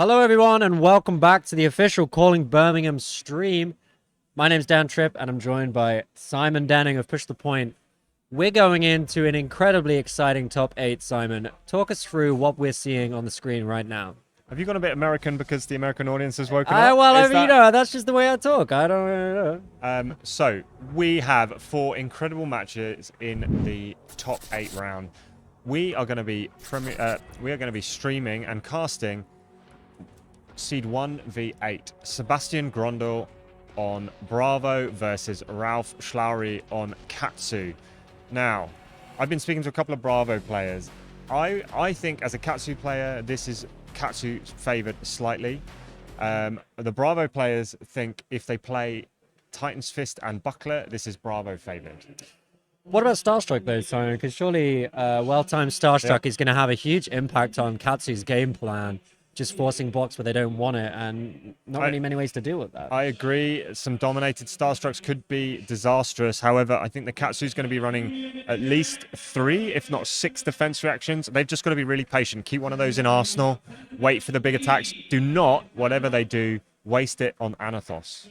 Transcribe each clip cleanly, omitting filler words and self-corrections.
Hello everyone and welcome back to the official Calling Birmingham stream. My name's Dan Tripp and I'm joined by Simon Danning of Push the Point. We're going into an incredibly exciting top 8, Simon. Talk us through what we're seeing on the screen right now. Have you gone a bit American because the American audience has woken up? You know, that's just the way I talk. I don't know. So we have 4 incredible matches in the top 8 round. We are going to be streaming and casting Seed 1v8. Sebastian Grondel on Bravo versus Ralph Schlaury on Katsu. Now, I've been speaking to a couple of Bravo players. I think as a Katsu player, this is Katsu favored slightly. The Bravo players think if they play Titan's Fist and Buckler, this is Bravo favored. What about Starstruck though, Simon? Because surely well-timed Starstruck is going to have a huge impact on Katsu's game plan. Just forcing blocks where they don't want it, and not really many ways to deal with that. I agree. Some dominated Starstrucks could be disastrous. However, I think the Katsu's going to be running at least 3, if not 6 defense reactions. They've just got to be really patient. Keep one of those in arsenal. Wait for the big attacks. Do not, whatever they do, waste it on Anathos.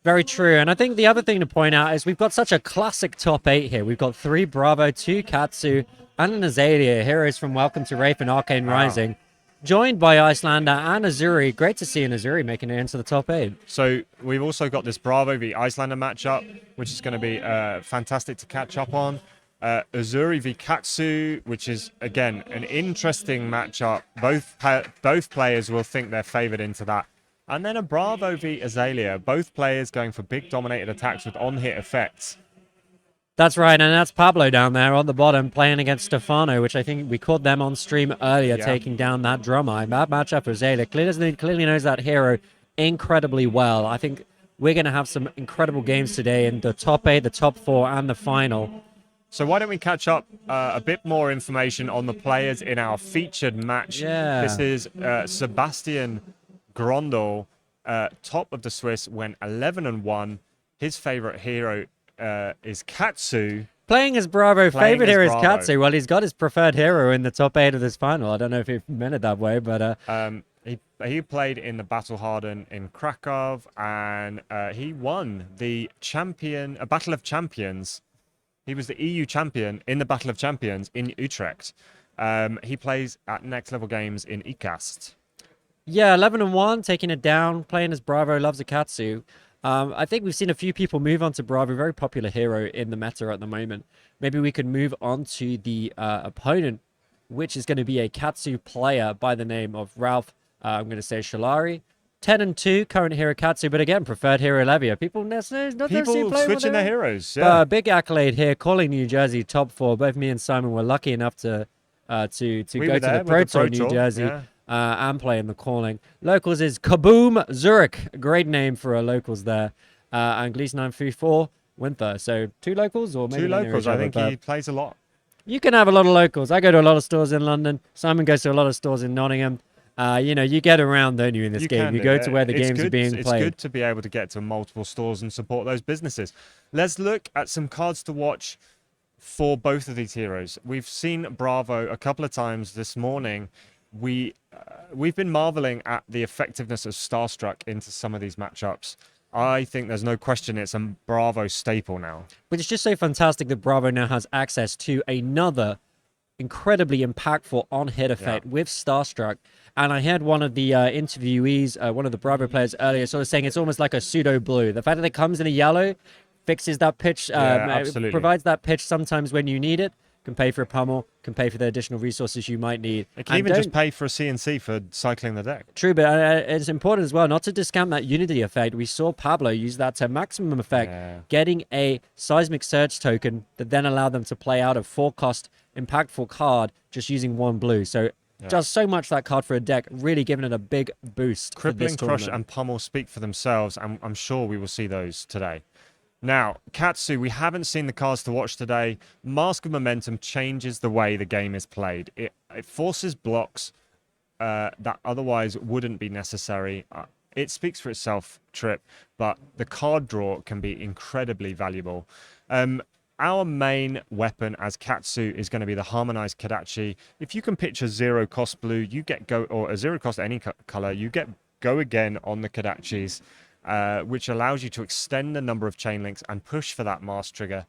Very true. And I think the other thing to point out is we've got such a classic top 8 here. We've got 3 Bravo, 2 Katsu, and an Azalea. Heroes from Welcome to Wraith and Arcane Rising. Joined by Icelander and Azuri. Great to see an Azuri making it into the top 8. So we've also got this Bravo v Icelander matchup, which is going to be fantastic to catch up on. Azuri v Katsu, which is, again, an interesting matchup. Both players will think they're favored into that. And then a Bravo v Azalea. Both players going for big dominated attacks with on-hit effects. That's right, and that's Pablo down there on the bottom playing against Stefano, which I think we caught them on stream earlier, taking down that drummer. That matchup for Zayla clearly knows that hero incredibly well. I think we're going to have some incredible games today in the top 8, the top 4, and the final. So why don't we catch up a bit more information on the players in our featured match. Yeah. This is Sebastian Grondel, top of the Swiss, went 11-1. His favorite hero is Katsu. Playing as Bravo, favorite hero is Katsu. Well, he's got his preferred hero in the top 8 of this final. I don't know if he meant it that way, but... He played in the Battle Harden in Krakow, and he won the Battle of Champions. He was the EU champion in the Battle of Champions in Utrecht. He plays at Next Level Games in ECAST. Yeah, 11-1, taking it down, playing as Bravo, loves a Katsu. I think we've seen a few people move on to Bravo, very popular hero in the meta at the moment. Maybe we could move on to the opponent, which is going to be a Katsu player by the name of Ralph, I'm going to say Shalari. 10-2, current hero Katsu, but again, preferred hero Levia. People switching their heroes. Yeah. Big accolade here, Calling New Jersey, top 4. Both me and Simon were lucky enough to go to the Pro Tour New Jersey. Yeah. And play in the Calling. Locals is Kaboom Zurich. Great name for a locals there. And Gleason 934, Winther. So 2 locals or maybe 2 locals. I think he plays a lot. You can have a lot of locals. I go to a lot of stores in London. Simon goes to a lot of stores in Nottingham. You get around, don't you, in this game? You go to where the games are being played. It's good to be able to get to multiple stores and support those businesses. Let's look at some cards to watch for both of these heroes. We've seen Bravo a couple of times this morning. We've been marveling at the effectiveness of Starstruck into some of these matchups. I think there's no question it's a Bravo staple now. But it's just so fantastic that Bravo now has access to another incredibly impactful on-hit effect with Starstruck. And I heard one of the interviewees, one of the Bravo players earlier, sort of saying it's almost like a pseudo-blue. The fact that it comes in a yellow fixes that pitch, provides that pitch sometimes when you need it. Can pay for a pummel, can pay for the additional resources you might need. It can even just pay for a CNC for cycling the deck. True, but it's important as well not to discount that Unity effect. We saw Pablo use that to maximum effect, getting a Seismic Surge token that then allowed them to play out a 4-cost impactful card just using 1 blue. So does so much that card for a deck, really giving it a big boost. Crippling Crush and Pummel speak for themselves, and I'm sure we will see those today. Now, Katsu, we haven't seen the cards to watch today. Mask of Momentum changes the way the game is played. It forces blocks that otherwise wouldn't be necessary. It speaks for itself, Trip, but the card draw can be incredibly valuable. our main weapon as Katsu is going to be the harmonized Kadachi. If you can picture zero cost blue, you get go, or a zero cost any color, you get go again on the Kadachis, which allows you to extend the number of chain links and push for that mask trigger.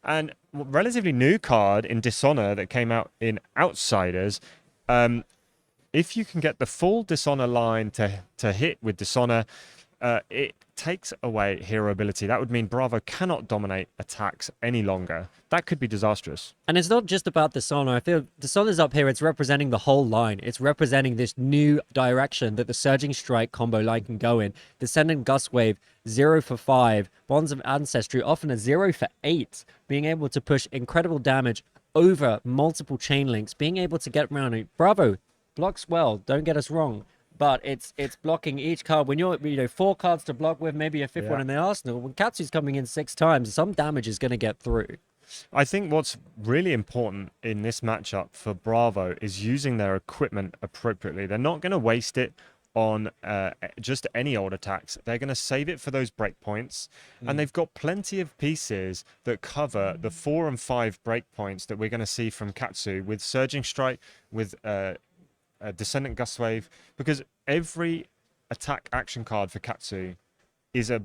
And a relatively new card in Dishonor that came out in Outsiders, if you can get the full Dishonor line to hit with Dishonor, it takes away hero ability. That would mean Bravo cannot dominate attacks any longer. That could be disastrous. And it's not just about Dishonor. I feel Dishonor's up here. It's representing the whole line. It's representing this new direction that the Surging Strike combo line can go in. Descendant Gust Wave, 0 for 5. Bonds of Ancestry, often a 0 for 8. Being able to push incredible damage over multiple chain links. Being able to get around it. Bravo blocks well, don't get us wrong. But it's blocking each card. When you're 4 cards to block with, maybe a 5th one in the arsenal, when Katsu's coming in 6 times, some damage is going to get through. I think what's really important in this matchup for Bravo is using their equipment appropriately. They're not going to waste it on just any old attacks. They're going to save it for those breakpoints. And they've got plenty of pieces that cover the 4 and 5 breakpoints that we're going to see from Katsu with Surging Strike, with Descendant Gust Wave, because every attack action card for Katsu is a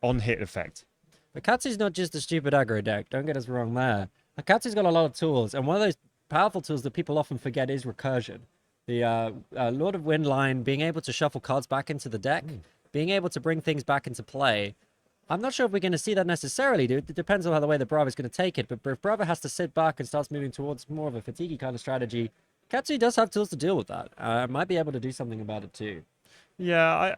on hit effect. But Katsu's not just a stupid aggro deck. Don't get us wrong there. Katsu's got a lot of tools, and one of those powerful tools that people often forget is recursion. The Lord of Wind line, being able to shuffle cards back into the deck, being able to bring things back into play. I'm not sure if we're going to see that necessarily, dude. It depends on how the way that Bravo's going to take it. But if Bravo has to sit back and starts moving towards more of a fatiguey kind of strategy, Katsu does have tools to deal with that. Might be able to do something about it too. Yeah,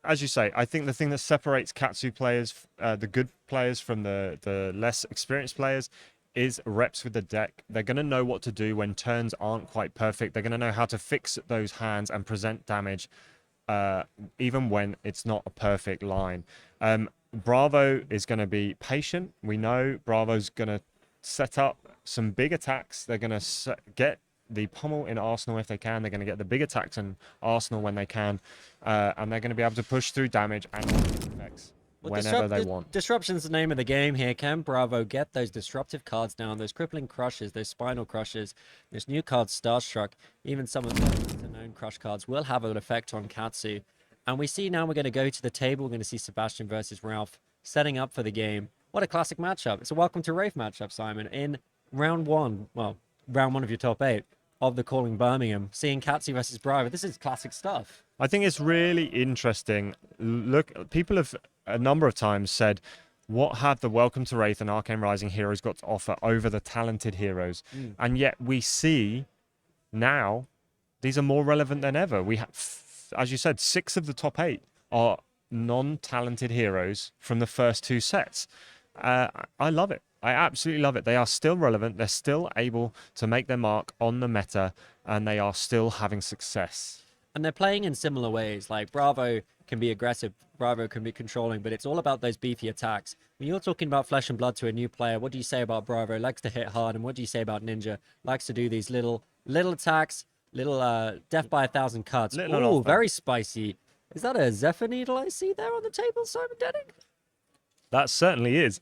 as you say, I think the thing that separates Katsu players, the good players from the less experienced players, is reps with the deck. They're going to know what to do when turns aren't quite perfect. They're going to know how to fix those hands and present damage, even when it's not a perfect line. Bravo is going to be patient. We know Bravo's going to set up some big attacks. They're going to get the pummel in Arsenal if they can. They're going to get the big attacks in Arsenal when they can. And they're going to be able to push through damage and effects whenever they want. Disruption's the name of the game here. Can Bravo get those disruptive cards down, those crippling crushes, those spinal crushes, this new card Starstruck, even some of the known crush cards will have an effect on Katsu. And we see now we're going to go to the table. We're going to see Sebastian versus Ralph setting up for the game. What a classic matchup. It's a welcome to Wraith matchup, Simon. In round 1, well, round 1 of your top 8 of the Calling Birmingham, seeing Katsu versus Bravo. This is classic stuff. I think it's really interesting. Look, people have a number of times said, what have the Welcome to Wraith and Arcane Rising heroes got to offer over the talented heroes? And yet we see now these are more relevant than ever. We have, as you said, 6 of the top 8 are non-talented heroes from the first 2 sets. I love it. I absolutely love it. They are still relevant. They're still able to make their mark on the meta, and they are still having success. And they're playing in similar ways. Like Bravo can be aggressive, Bravo can be controlling, but it's all about those beefy attacks. When you're talking about flesh and blood to a new player, what do you say about Bravo? Likes to hit hard, and what do you say about Ninja? Likes to do these little attacks, little death by 1,000 cuts. Oh, very spicy. Is that a Zephyr Needle I see there on the table, Simon Denning? That certainly is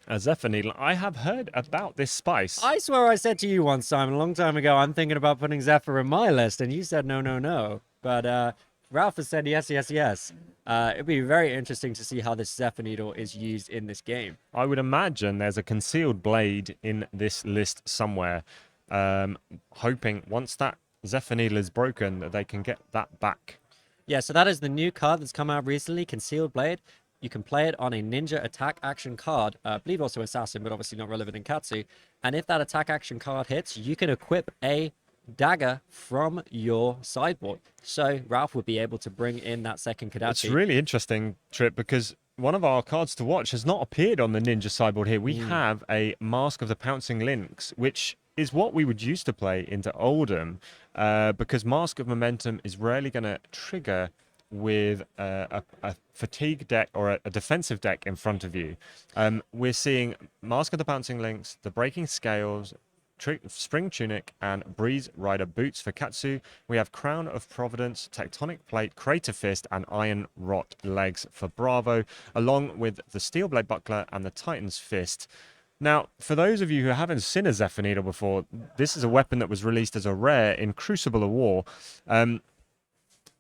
a Zephyr Needle. I have heard about this spice. I swear I said to you once, Simon, a long time ago, I'm thinking about putting Zephyr in my list, and you said no, no, no. But Ralph has said yes, yes, yes. It'd be very interesting to see how this Zephyr Needle is used in this game. I would imagine there's a concealed blade in this list somewhere, hoping once that Zephyr Needle is broken, that they can get that back. Yeah, so that is the new card that's come out recently, Concealed Blade. You can play it on a ninja attack action card. I believe also assassin, but obviously not relevant in Katsu. And if that attack action card hits, you can equip a dagger from your sideboard. So Ralph would be able to bring in that second Kadachi. It's really interesting, Trip, because one of our cards to watch has not appeared on the ninja sideboard here. We have a Mask of the Pouncing Lynx, which is what we would use to play into Oldham, because Mask of Momentum is rarely going to trigger with a fatigue deck or a defensive deck in front of you. We're seeing Mask of the Bouncing Lynx, the Breaking Scales, Spring Tunic, and Breeze Rider Boots for Katsu. We have Crown of Providence, Tectonic Plate, Crater Fist, and Iron Rot Legs for Bravo, along with the Steel Blade Buckler and the Titan's Fist. Now, for those of you who haven't seen a Zephyr Needle before, this is a weapon that was released as a rare in Crucible of War.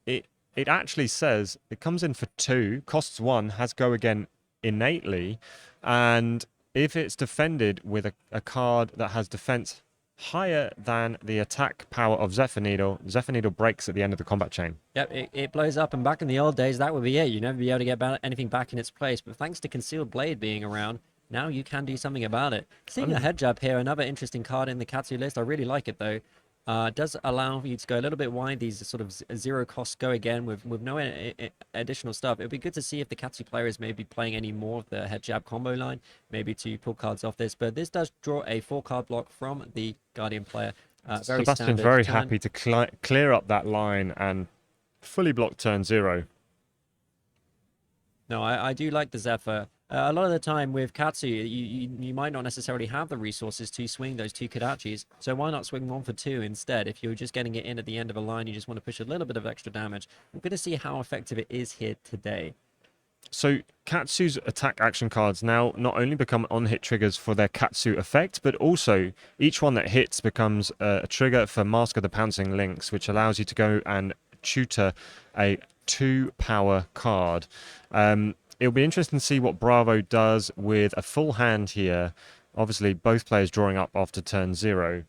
It actually says it comes in for 2, costs 1, has go again innately, and if it's defended with a card that has defense higher than the attack power of Zephyr Needle breaks at the end of the combat chain. Yep, it blows up, and back in the old days, that would be it. You'd never be able to get anything back in its place, but thanks to Concealed Blade being around, now you can do something about it. Seeing a head jab here, another interesting card in the Katsu list. I really like it, though. Does allow you to go a little bit wide. These sort of zero cost go again with no additional stuff. It'd be good to see if the Katsu player is maybe playing any more of the head jab combo line, maybe to pull cards off this. But this does draw a 4-card block from the Guardian player. Sebastian's very happy to clear up that line and fully block turn 0. No, I do like the Zephyr. A lot of the time with Katsu, you might not necessarily have the resources to swing those 2 Kodachis, so why not swing 1 for 2 instead? If you're just getting it in at the end of a line, you just want to push a little bit of extra damage. We're going to see how effective it is here today. So Katsu's attack action cards now not only become on-hit triggers for their Katsu effect, but also each one that hits becomes a trigger for Mask of the Pouncing Lynx, which allows you to go and tutor a 2-power card. It'll be interesting to see what Bravo does with a full hand here. Obviously, both players drawing up after turn 0.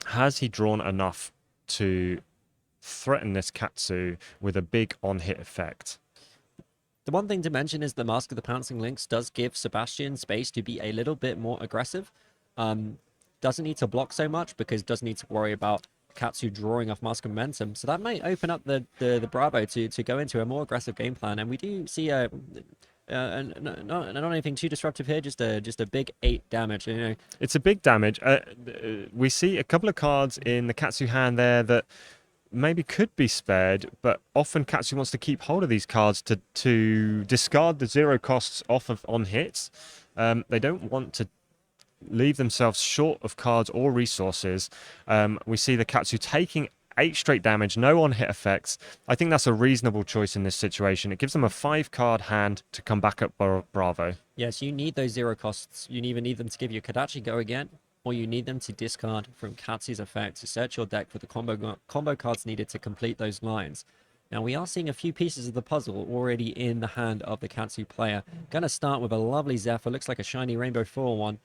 Has he drawn enough to threaten this Katsu with a big on-hit effect? The one thing to mention is the Mask of the Pouncing Lynx does give Sebastian space to be a little bit more aggressive. Doesn't need to block so much because doesn't need to worry about Katsu drawing off Mask of Momentum. So that might open up the Bravo to go into a more aggressive game plan. And we do see not anything too disruptive here, just a big 8 damage. You know, it's a big damage. We see a couple of cards in the Katsu hand there that maybe could be spared, but often Katsu wants to keep hold of these cards to discard the 0 costs off of on hits. They don't want to leave themselves short of cards or resources. We see the Katsu taking 8 straight damage, no on-hit effects. I think that's a reasonable choice in this situation. It gives them a 5-card hand to come back up Bravo. Yes, you need those 0 costs. You either need them to give you Kodachi go again, or you need them to discard from Katsu's effect to search your deck for the combo cards needed to complete those lines. Now, we are seeing a few pieces of the puzzle already in the hand of the Katsu player. Going to start with a lovely Zephyr. Looks like a shiny Rainbow 4-1.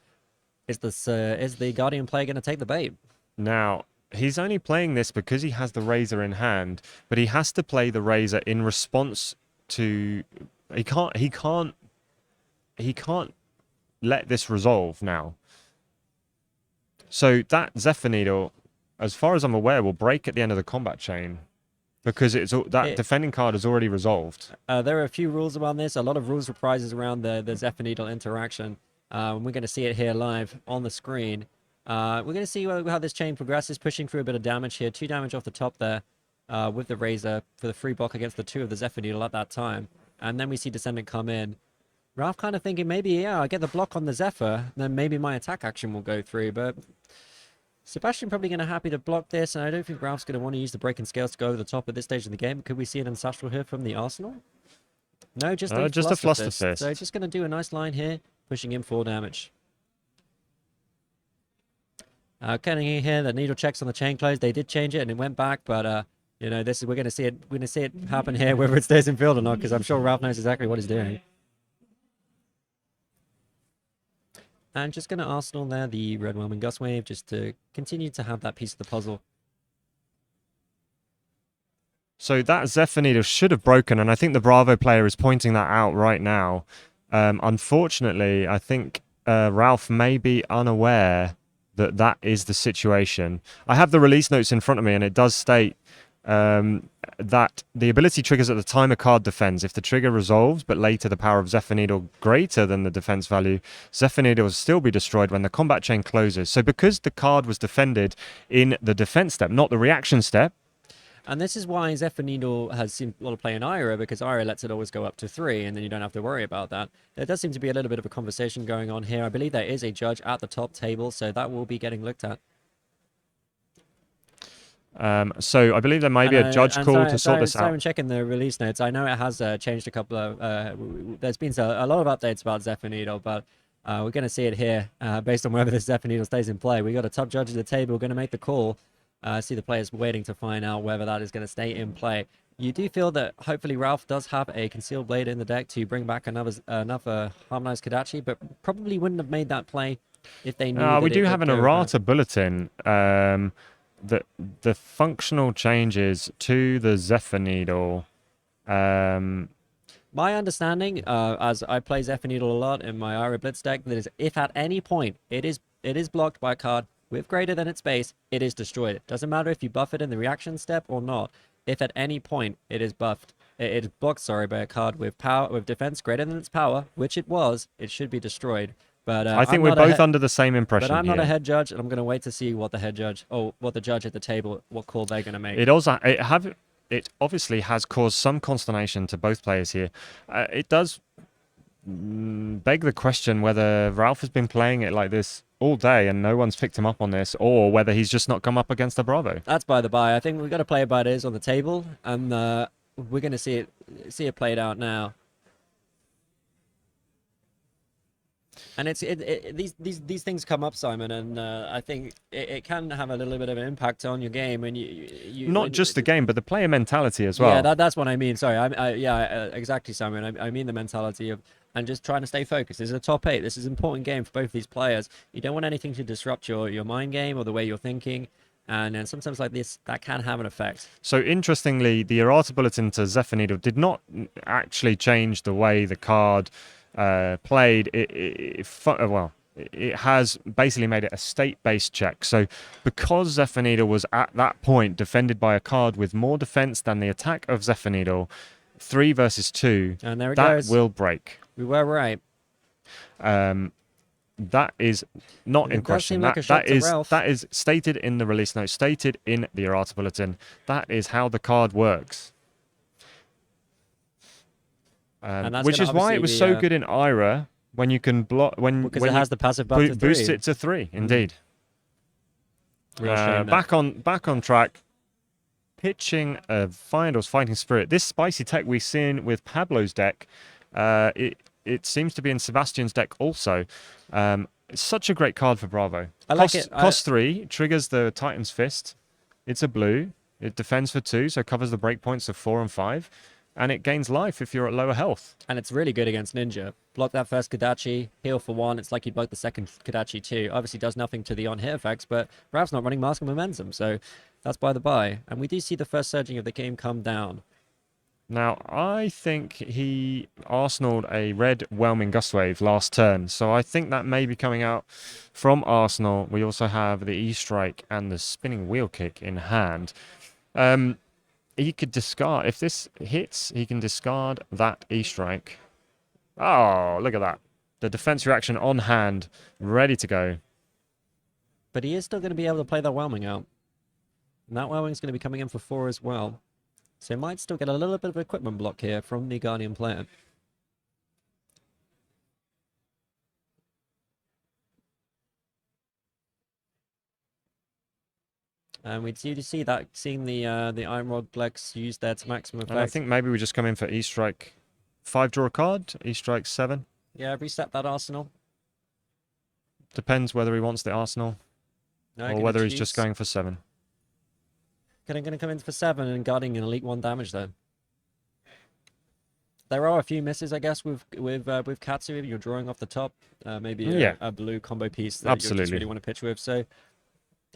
Is the Guardian player going to take the bait? Now, he's only playing this because he has the Razor in hand, but he has to play the Razor in response to... He can't let this resolve now. So that Zephyr Needle, as far as I'm aware, will break at the end of the combat chain because defending card is already resolved. There are a few rules around this, a lot of rules reprises around the Zephyr Needle interaction. We're going to see it here live on the screen. We're going to see how this chain progresses, pushing through a bit of damage here. 2 damage off the top there with the Razor for the free block against the 2 of the Zephyr Needle at that time. And then we see Descendant come in. Ralph kind of thinking maybe, yeah, I get the block on the Zephyr, then maybe my attack action will go through. But Sebastian probably going to happy to block this, and I don't think Ralph's going to want to use the Breaking Scales to go over the top at this stage of the game. Could we see an Ancestral here from the Arsenal? No, just a Fluster Fist. So just going to do a nice line here, pushing in 4 damage. Can you hear the needle checks on the chain close? They did change it and it went back, but you know, we're going to see it happen here, whether it stays in field or not, because I'm sure Ralph knows exactly what he's doing. And just going to Arsenal there, the Red Whelming Gust Wave, just to continue to have that piece of the puzzle. So that Zephyr Needle should have broken, and I think the Bravo player is pointing that out right now. Unfortunately, I think Ralph may be unaware that is the situation. I have the release notes in front of me, and it does state that the ability triggers at the time a card defends. If the trigger resolves, but later the power of Zephyr Needle greater than the defense value, Zephyr Needle will still be destroyed when the combat chain closes. So because the card was defended in the defense step, not the reaction step. And this is why Zephyr Needle has seen a lot of play in Ira, because Ira lets it always go up to 3, and then you don't have to worry about that. There does seem to be a little bit of a conversation going on here. I believe there is a judge at the top table, so that will be getting looked at. So I believe there may be a judge call to sort this out. I'm checking the release notes. I know it has changed a couple of... there's been a lot of updates about Zephyr Needle, but We're going to see it here based on whether this Zephyr Needle stays in play. We got a top judge at the table going to make the call. See the players waiting to find out whether that is going to stay in play. You do feel that hopefully Ralph does have a Concealed Blade in the deck to bring back another Harmonized Kodachi, but probably wouldn't have made that play if they knew We that do it have would an go errata bulletin. The functional changes to the Zephyr Needle. My understanding, as I play Zephyr Needle a lot in my Ira Blitz deck, that is if at any point it is blocked by a card with greater than its base, it is destroyed. It doesn't matter if you buff it in the reaction step or not. If at any point it is buffed, it is blocked, sorry, by a card with power, with defense greater than its power, which it was, it should be destroyed. But I think we're both under the same impression. But I'm not here. a head judge, and I'm going to wait to see what the head judge, or what the judge at the table, what call they're going to make. It obviously has caused some consternation to both players here. It does beg the question whether Ralph has been playing it like this all day and no one's picked him up on this, or whether he's just not come up against a Bravo. That's by the by. I think we've got to play it by it is on the table, and we're going to see it played out now. And these things come up, Simon, and I think it can have a little bit of an impact on your game. And you not just the game, but the player mentality as well. Yeah, that's what I mean. Sorry, exactly, Simon. I mean the mentality of and just trying to stay focused. This is a top 8. This is an important game for both these players. You don't want anything to disrupt your mind game or the way you're thinking. And sometimes like this, that can have an effect. So interestingly, the errata bulletin to Zephyr Needle did not actually change the way the card played. It has basically made it a state-based check. So because Zephyr Needle was at that point defended by a card with more defense than the attack of Zephyr Needle, 3 versus 2, and there it that goes. will break. We were right. That is not in question. Like that is stated in the release note, stated in the errata bulletin. That is how the card works. Which is why it was so good in Ira when you can block because it has the passive buff to 3. Boost it to 3. Indeed. Back on track. Pitching a Fyendor's Fighting Spirit. This spicy tech we've seen with Pablo's deck. It seems to be in Sebastian's deck also. It's such a great card for Bravo. I like it. Cost 3, triggers the Titan's Fist. It's a blue. It defends for 2, so covers the breakpoints of 4 and 5. And it gains life if you're at lower health. And it's really good against Ninja. Block that first Kodachi, heal for 1. It's like you block the second Kodachi too. Obviously does nothing to the on-hit effects, but Ralph's not running Mask of Momentum, so that's by the by. And we do see the first surging of the game come down. Now, I think he Arsenaled a red Whelming Gustwave last turn, so I think that may be coming out from Arsenal. We also have the E-Strike and the Spinning Wheel Kick in hand. He could discard, if this hits, he can discard that E-Strike. Oh, look at that. The defense reaction on hand, ready to go. But he is still going to be able to play that Whelming out. And that Whelming's going to be coming in for 4 as well. So he might still get a little bit of equipment block here from the Guardian player. And we do see that, seeing the Iron Rod Flex used there to maximum effect. And I think maybe we just come in for E-Strike 5, draw a card, E-Strike 7. Yeah, reset that Arsenal. Depends whether he wants the Arsenal or whether he's just going for 7. Going to come in for 7 and guarding an Elite 1 damage though. There are a few misses, I guess, with Katsu if you're drawing off the top. Maybe a blue combo piece that you just really want to pitch with. So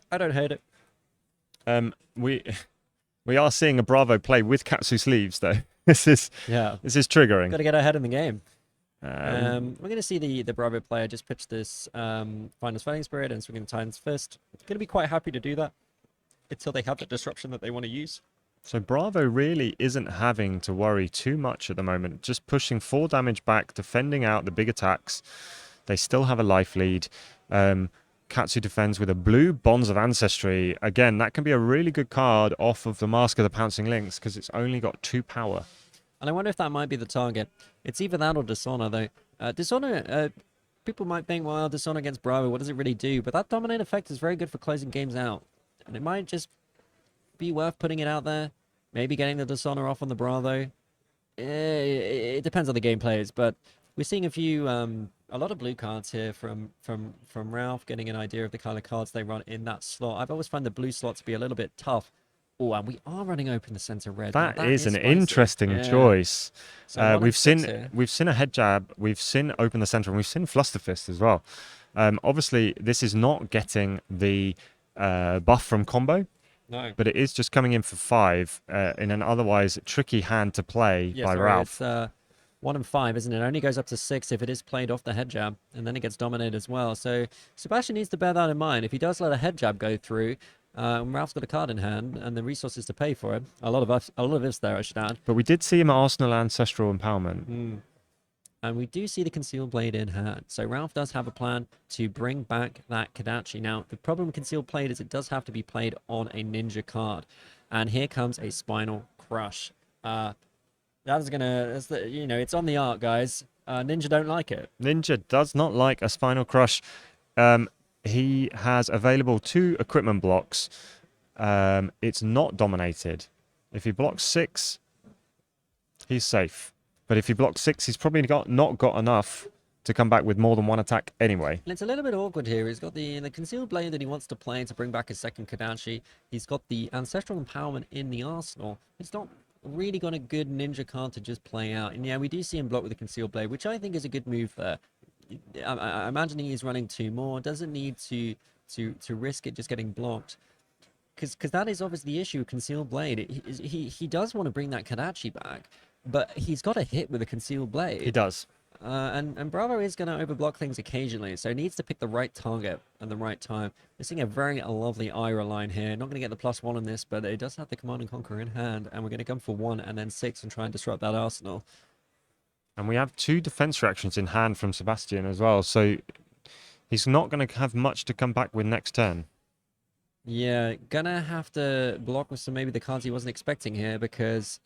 I don't hate it. We are seeing a Bravo play with Katsu sleeves though. This is triggering. Got to get ahead in the game. We're going to see the Bravo player just pitch this Finder's Fighting Spirit and swinging Titan's Fist. Going to be quite happy to do that until they have the disruption that they want to use. So Bravo really isn't having to worry too much at the moment. Just pushing 4 damage back, defending out the big attacks. They still have a life lead. Katsu defends with a blue Bonds of Ancestry. Again, that can be a really good card off of the Mask of the Pouncing Lynx because it's only got 2 power. And I wonder if that might be the target. It's either that or Dishonor, though. Dishonor, people might think, well, Dishonor against Bravo, what does it really do? But that Dominate effect is very good for closing games out. And it might just be worth putting it out there. Maybe getting the Dishonor off on the Bravo. It depends on the game players, but We're seeing a lot of blue cards here from Ralph, getting an idea of the kind of cards they run in that slot. I've always found the blue slot to be a little bit tough. Oh, and we are running open the center red. Now, That is an spicy. interesting choice. So one and six here. We've seen a head jab, we've seen open the center, and we've seen fluster fist as well. Obviously, this is not getting the buff from combo. No. But it is just coming in for 5 in an otherwise tricky hand to play by Ralph. It's 1 and 5, isn't it? It only goes up to 6 if it is played off the head jab, and then it gets dominated as well. So Sebastian needs to bear that in mind. If he does let a head jab go through, Ralph's got a card in hand and the resources to pay for it. A lot of ifs there, I should add. But we did see him at Arsenal Ancestral Empowerment. And we do see the Concealed Blade in hand. So Ralph does have a plan to bring back that Kadachi. Now, the problem with Concealed Blade is it does have to be played on a Ninja card. And here comes a Spinal Crush. It's on the art, guys. Ninja don't like it. Ninja does not like a Spinal Crush. He has available 2 equipment blocks. It's not dominated. If he blocks 6, he's safe. But if he blocks 6, he's probably not got enough to come back with more than 1 attack anyway. And it's a little bit awkward here. He's got the Concealed Blade that he wants to play to bring back his second Kadachi. He's got the Ancestral Empowerment in the arsenal. It's not really got a good Ninja card to just play out. And yeah, we do see him block with the Concealed Blade, which I think is a good move there. I'm imagining he's running 2 more. Doesn't need to risk it just getting blocked. Because that is obviously the issue with Concealed Blade. He does want to bring that Kadachi back. But he's got a hit with a Concealed Blade. He does. And Bravo is going to overblock things occasionally, so he needs to pick the right target at the right time. We're seeing a very lovely Ira line here. Not going to get the +1 on this, but it does have the Command and Conquer in hand, and we're going to come for 1 and then 6 and try and disrupt that arsenal. And we have 2 defense reactions in hand from Sebastian as well, so he's not going to have much to come back with next turn. Yeah, gonna have to block with maybe the cards he wasn't expecting here, because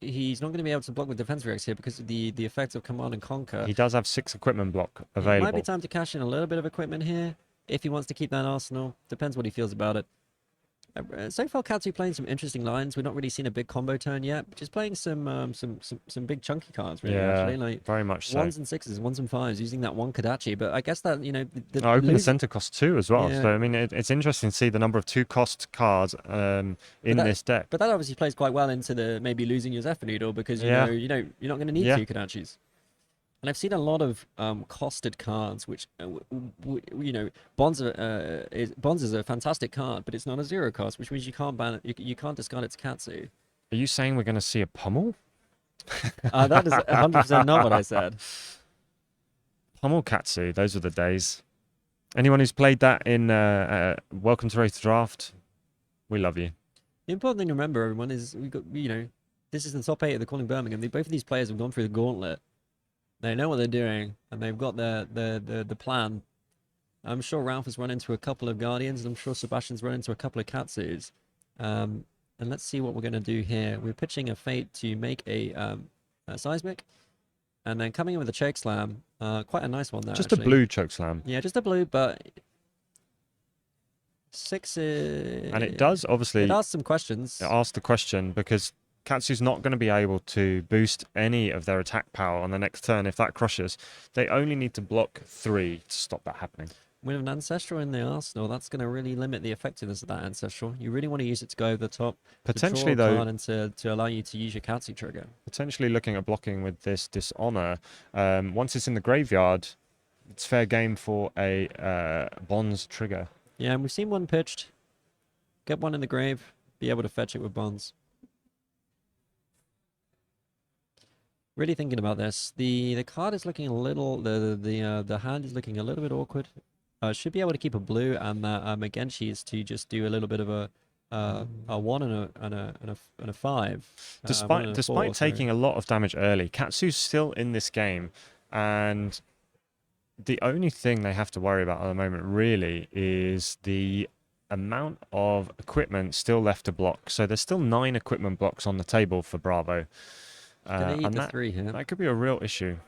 he's not going to be able to block with defense reacts here because of the effect of Command and Conquer. He does have 6 equipment block available. It might be time to cash in a little bit of equipment here if he wants to keep that arsenal. Depends what he feels about it. So far, Katsu playing some interesting lines. We're not really seeing a big combo turn yet. Just playing some big chunky cards, really. Yeah, actually, like very much so. 1s and 6s, 1s and 5s, using that 1 Kadachi. But I guess that open the center costs 2 as well. Yeah. So I mean, it's interesting to see the number of 2-cost cards in this deck. But that obviously plays quite well into the maybe losing your Zephyr Needle, because you're not going to need 2 Kadachis. And I've seen a lot of costed cards, which, Bonds is a fantastic card, but it's not a 0 cost, which means you can't ban it, you can't discard its Katsu. Are you saying we're going to see a pummel? That is 100% not what I said. Pummel Katsu, those were the days. Anyone who's played that in Welcome to Race Draft, we love you. The important thing to remember, everyone, is we've got, this is the top 8 of the Calling Birmingham. Both of these players have gone through the gauntlet. They know what they're doing, and they've got the plan. I'm sure Ralph has run into a couple of Guardians, and I'm sure Sebastian's run into a couple of Katsus. And let's see what we're going to do here. We're pitching a Fate to make a Seismic, and then coming in with a Choke Slam. Quite a nice one there, Just actually. A blue Choke Slam. Yeah, just a blue, but 6 is... And it does, obviously... It asks some questions. It asks the question, because Katsu's not going to be able to boost any of their attack power on the next turn if that crushes. They only need to block 3 to stop that happening. With an Ancestral in the arsenal, that's going to really limit the effectiveness of that Ancestral. You really want to use it to go over the top. Potentially, though, and to allow you to use your Katsu trigger. Potentially looking at blocking with this Dishonor. Once it's in the graveyard, it's fair game for a Bonds trigger. Yeah, and we've seen one pitched. Get one in the grave, be able to fetch it with Bonds. Really thinking about this. The card is looking a little... The hand is looking a little bit awkward. Should be able to keep a blue, and Megenchi is to just do a little bit of a 1 and a 5. Despite taking a lot of damage early, Katsu's still in this game, and the only thing they have to worry about at the moment really is the amount of equipment still left to block. So there's still 9 equipment blocks on the table for Bravo. And that 3 here. That could be a real issue.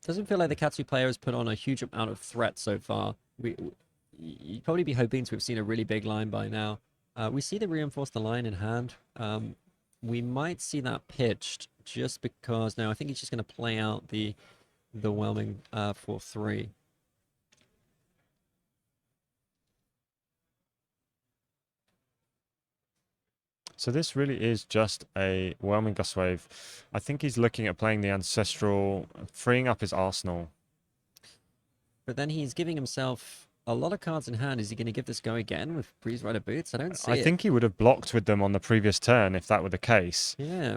Doesn't feel like the Katsu player has put on a huge amount of threat so far. You'd probably be hoping to have seen a really big line by now. We see the reinforce the line in hand. we might see that pitched just because. No, I think he's just going to play out the whelming for 3. So this really is just a whelming gust wave. I think he's looking at playing the ancestral, freeing up his arsenal. But then he's giving himself a lot of cards in hand. Is he going to give this go again with Breeze Rider Boots? I don't see I it. think he would have blocked with them on the previous turn if that were the case. Yeah.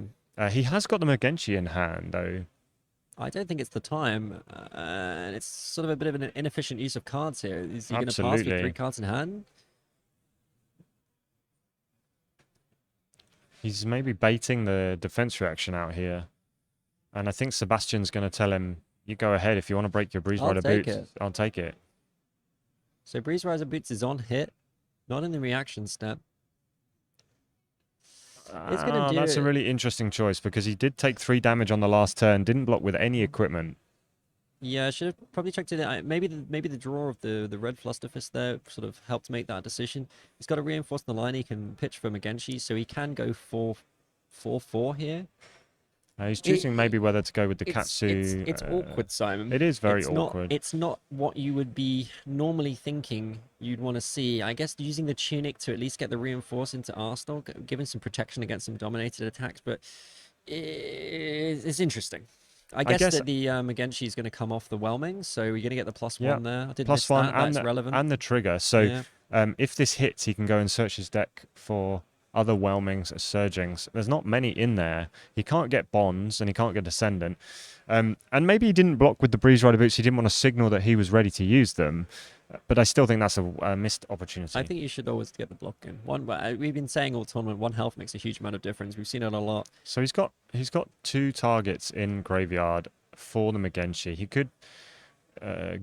He has got the Mergenchi in hand, though. I don't think it's the time. And it's sort of a bit of an inefficient use of cards here. Is he going to pass with Absolutely. 3 cards in hand? He's maybe baiting the defense reaction out here. And I think Sebastian's going to tell him, you go ahead. If you want to break your Breeze Rider Boots, I'll take it. So Breeze Rider Boots is on hit, not in the reaction step. It's going to do That's a really interesting choice because he did take 3 damage on the last turn, didn't block with any equipment. Yeah, I should have probably checked it. Maybe the draw of the red Flusterfist there sort of helped make that decision. He's got to reinforce the line. He can pitch for Mergenchi, so he can go 4-4 here. He's choosing maybe whether to go with the Katsu. It's awkward, Simon. It is very awkward. It's not what you would be normally thinking you'd want to see. I guess using the Tunic to at least get the reinforce into Arsenal, giving some protection against some dominated attacks, but it's interesting. I guess that the Mergenchi is going to come off the whelming, so you're going to get the +1 there. I didn't miss +1 that. That's relevant. and the trigger. So if this hits, he can go and search his deck for other whelmings, surgings. There's not many in there. He can't get bonds and he can't get Ascendant. And maybe he didn't block with the Breeze Rider Boots. He didn't want to signal that he was ready to use them. But I still think that's a missed opportunity. I think you should always get the block in. We've been saying all tournament, 1 health makes a huge amount of difference. We've seen it a lot. So he's got 2 targets in graveyard for the Mergenchi. He could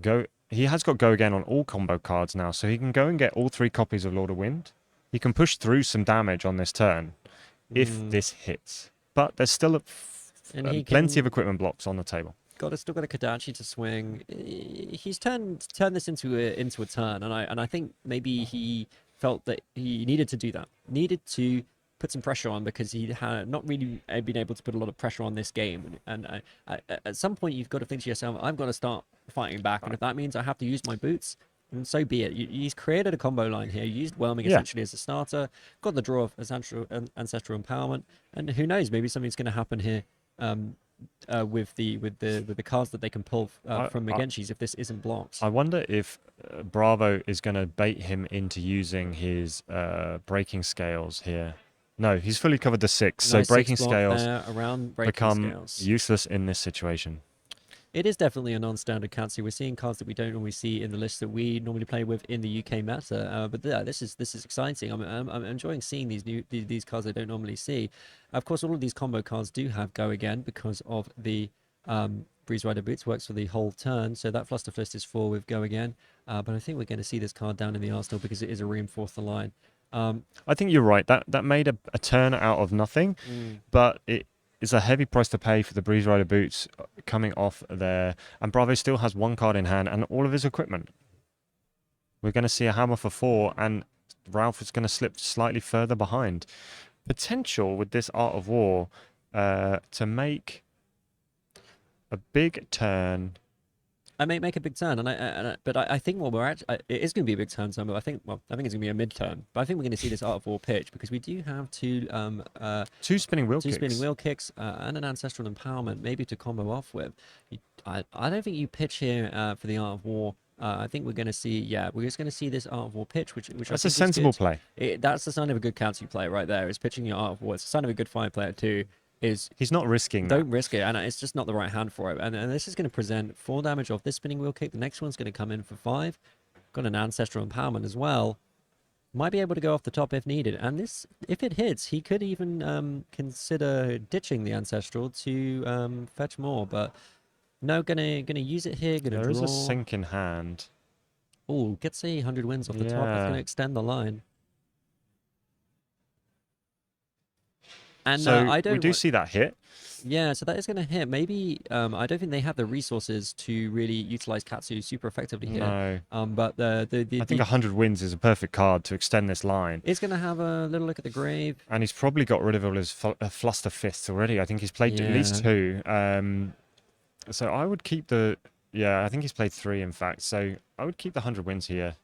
go. He has got go again on all combo cards now, so he can go and get all 3 copies of Lord of Wind. He can push through some damage on this turn if this hits. But there's still plenty of equipment blocks on the table. Still got a Kodachi to swing. He's turned this into a turn, and I think maybe he felt that he needed to do that. Needed to put some pressure on because he had not really been able to put a lot of pressure on this game. And at some point, you've got to think to yourself, I've got to start fighting back, and if that means I have to use my boots, and so be it. He's created a combo line here. Used whelming essentially as a starter. Got the draw of ancestral empowerment, and who knows? Maybe something's going to happen here with the cards that they can pull from Mergenchi's if this isn't blocked. I wonder if Bravo is going to bait him into using his breaking scales here. No, he's fully covered the 6, so breaking scales become useless in this situation. It is definitely a non-standard Katsu. We're seeing cards that we don't normally see in the list that we normally play with in the UK meta. But yeah, this is exciting. I'm enjoying seeing these cards I don't normally see. Of course, all of these combo cards do have go again because of the Breeze Rider Boots works for the whole turn. So that Flusterfist is 4 with go again. But I think we're going to see this card down in the arsenal because it is a reinforce the line. I think you're right. That made a turn out of nothing, but it is a heavy price to pay for the Breeze Rider Boots coming off there. And Bravo still has 1 card in hand and all of his equipment. We're going to see a hammer for 4, and Ralph is going to slip slightly further behind. Potential with this Art of War to make a big turn. I may make a big turn, but I think it is going to be a big turn. I think it's going to be a mid-turn. But I think we're going to see this Art of War pitch because we do have 2 spinning wheel kicks and an ancestral empowerment, maybe to combo off with. I don't think you pitch here for the Art of War. I think we're going to see, we're just going to see this Art of War pitch, which that's a sensible play. That's the sign of a good Katsu play right there. Is pitching your Art of War. It's a sign of a good fire player too. He's not risking Don't risk it, and it's just not the right hand for it. And this is going to present 4 damage off this spinning wheel kick. The next one's going to come in for 5. Got an ancestral empowerment as well. Might be able to go off the top if needed. And this, if it hits, he could even consider ditching the ancestral to fetch more. But no, gonna use it here. Gonna there draw. Is a sink in hand. Oh, gets a 100 wins off the top. That's going to extend the line. And So I we don't. do see that hit. Yeah, so that is going to hit. Maybe I don't think they have the resources to really utilize Katsu super effectively here. No. But I think 100 wins is a perfect card to extend this line. it's going to have a little look at the grave. And he's probably got rid of all his fluster fists already. I think he's played at least Yeah. 2. So I would keep the... Yeah, I think he's played 3, in fact. So I would keep the 100 wins here.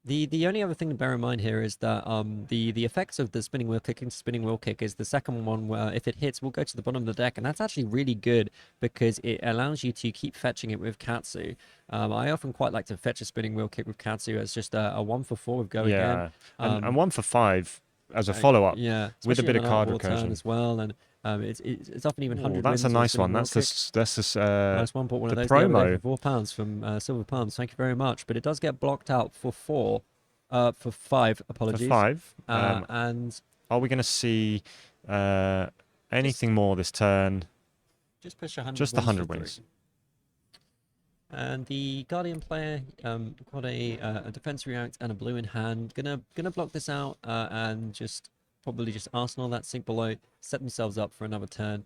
The only other thing to bear in mind here is that the effects of the spinning wheel kick and spinning wheel kick is the second one where if it hits, we'll go to the bottom of the deck, and that's actually really good because it allows you to keep fetching it with Katsu. I often quite like to fetch a spinning wheel kick with Katsu as just a 1 for 4 with go again. And 1 for 5 as a follow-up Yeah, with a bit of card turn recursion as well, and it's often even 100 that's wins a with nice spinning one. wheel That's kick. this Nice one, bought one of the those the other day promo for £4 from Silver Palms. Thank you very much. But it does get blocked out for 4, for 5. Apologies. for 5. And Are we going to see anything more this turn? just push 100. Just the wins 100 for 3. wins. And the Guardian player got a defense react and a blue in hand. Gonna block this out and just probably just Arsenal that sink below, set themselves up for another turn.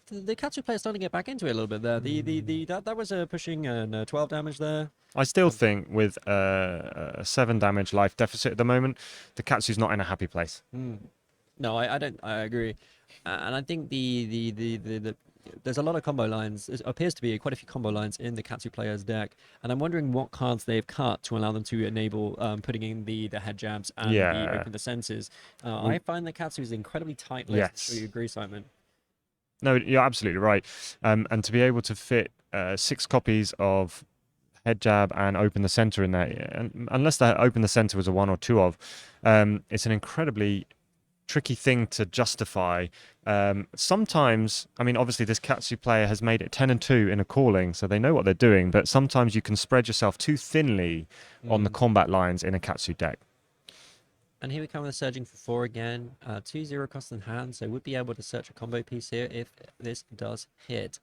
The Katsu player starting to get back into it a little bit there. That was pushing 12 damage there. I still think with a 7 damage life deficit at the moment, the Katsu's not in a happy place. No, I don't. I agree, and I think the there's a lot of combo lines. There appears to be quite a few combo lines in the Katsu player's deck, and I'm wondering what cards they've cut to allow them to enable putting in the head jabs and the open the senses. I find that Katsu is an incredibly tight list. Yes. Do you agree, Simon? No, you're absolutely right. And to be able to fit 6 copies of head jab and open the center in there, and unless the open the center was a 1 or 2 of, it's an incredibly tricky thing to justify. Sometimes, I mean, obviously this Katsu player has made it 10 and 2 in a calling, so they know what they're doing, but sometimes you can spread yourself too thinly on the combat lines in a Katsu deck. And here we come with a surging for 4 again. 2-0 cost in hand, so would be able to search a combo piece here if this does hit.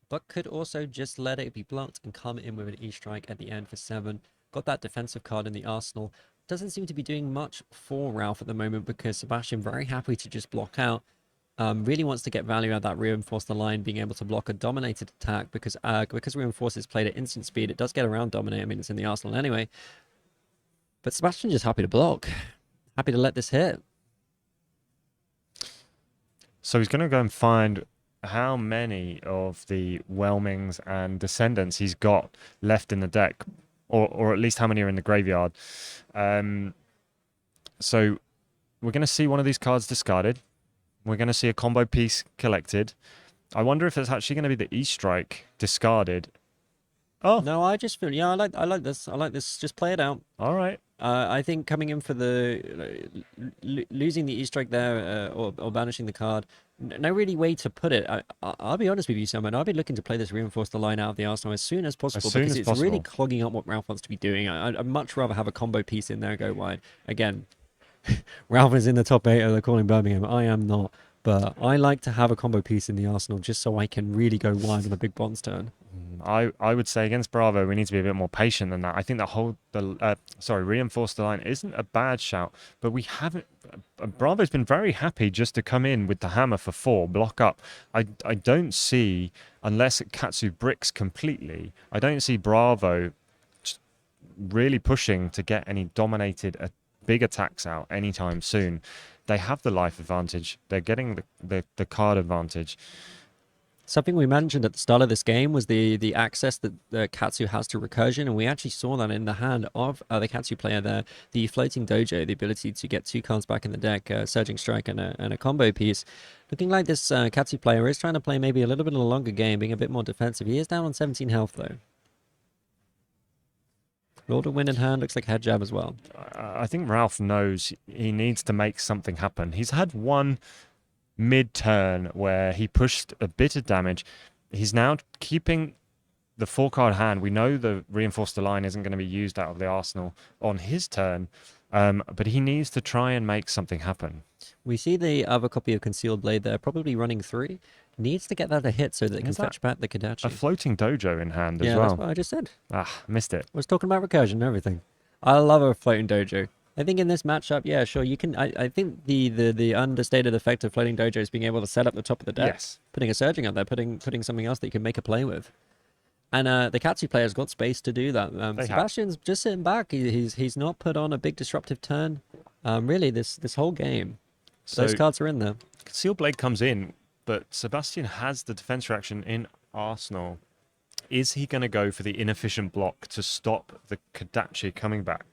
But could also just let it be blocked and come in with an E-strike at the end for 7. Got that defensive card in the arsenal. Doesn't seem to be doing much for Ralph at the moment because Sebastian very happy to just block out. Really wants to get value out of that reinforce the line, being able to block a dominated attack because reinforce is played at instant speed. It does get around dominate. I mean, it's in the arsenal anyway. But Sebastian's just happy to block. Happy to let this hit. So he's going to go and find how many of the Whelmings and Descendants he's got left in the deck, or at least how many are in the graveyard. So we're going to see one of these cards discarded. We're going to see a combo piece collected. I wonder if it's actually going to be the E-strike discarded. Oh no, I just feel I like this. I like this. Just play it out. All right. I think coming in for the losing the E-strike there or banishing the card, no really way to put it. I'll be honest with you, Simon. I'll be looking to play this reinforce the line out of the arsenal as soon as possible because it's really clogging up what Ralph wants to be doing. I'd much rather have a combo piece in there and go wide. Again, Ralph is in the top 8 of the Calling Birmingham. I am not. But I like to have a combo piece in the arsenal just so I can really go wide on a big bonds turn. I would say against Bravo, we need to be a bit more patient than that. I think that reinforce the line isn't a bad shout, but we haven't. Bravo's been very happy just to come in with the hammer for 4, block up. I don't see, unless Katsu bricks completely, I don't see Bravo really pushing to get any dominated big attacks out anytime soon. They have the life advantage. They're getting the card advantage. Something we mentioned at the start of this game was the access that the Katsu has to recursion, and we actually saw that in the hand of the Katsu player there. The floating dojo, the ability to get 2 cards back in the deck, surging strike and a combo piece. Looking like this Katsu player is trying to play maybe a little bit of a longer game, being a bit more defensive. He is down on 17 health though. Lord of Wind in hand, looks like head jab as well. I think Ralph knows he needs to make something happen. He's had one mid-turn where he pushed a bit of damage. He's now keeping the 4-card hand. We know the reinforce the line isn't going to be used out of the arsenal on his turn, but he needs to try and make something happen. We see the other copy of Concealed Blade there, probably running 3. Needs to get that a hit so that it can fetch back the Kodachi. A floating dojo in hand as well. Yeah, that's what I just said. Missed it. I was talking about recursion and everything. I love a floating dojo. I think in this matchup, yeah, sure, you can. I think the understated effect of floating dojo is being able to set up the top of the deck, Yes. putting a surging up there, putting something else that you can make a play with. And the Katsu player's got space to do that. They Sebastian's just sitting back. He's not put on a big disruptive turn. Really, this whole game, So those cards are in there. Concealed Blade comes in, but Sebastian has the defense reaction in Arsenal. Is he going to go for the inefficient block to stop the Kadachi coming back?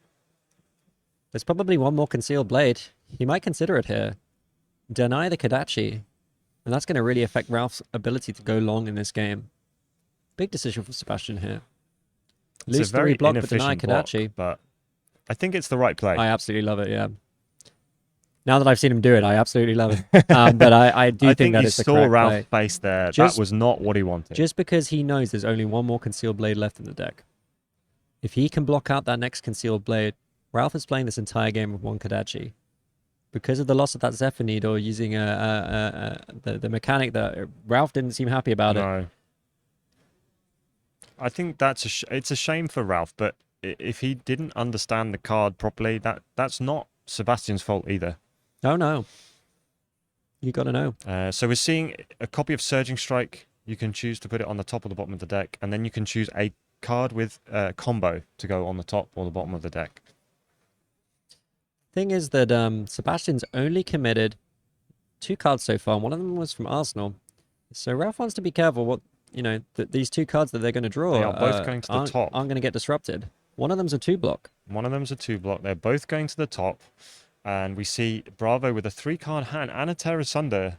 There's probably one more concealed blade. He might consider it here. Deny the Kadachi. And that's going to really affect Ralph's ability to go long in this game. Big decision for Sebastian here. It's Lose a very 3 block, but deny inefficient block, Kadachi. but I think it's the right play. I absolutely love it, yeah. Now that I've seen him do it, I absolutely love it. But I do think that he is the saw correct Ralph play. face there. Just- that was not what he wanted. Just because he knows there's only one more concealed blade left in the deck. If he can block out that next concealed blade, Ralph is playing this entire game with 1 Kadachi. Because of the loss of that Zephyr Needle using the mechanic that Ralph didn't seem happy about it. No. I think it's a shame for Ralph, but if he didn't understand the card properly, that's not Sebastian's fault either. Oh, no. You got to know. So we're seeing a copy of Surging Strike. You can choose to put it on the top or the bottom of the deck, and then you can choose a card with combo to go on the top or the bottom of the deck. Thing is that Sebastian's only committed 2 cards so far. One of them was from Arsenal. So Ralph wants to be careful what, these 2 cards that they're going to draw They are both going to the top. aren't going to get disrupted. One of them's a 2 block. One of them's a 2 block. They're both going to the top. And we see Bravo with a 3-card hand and a Terror Sunder.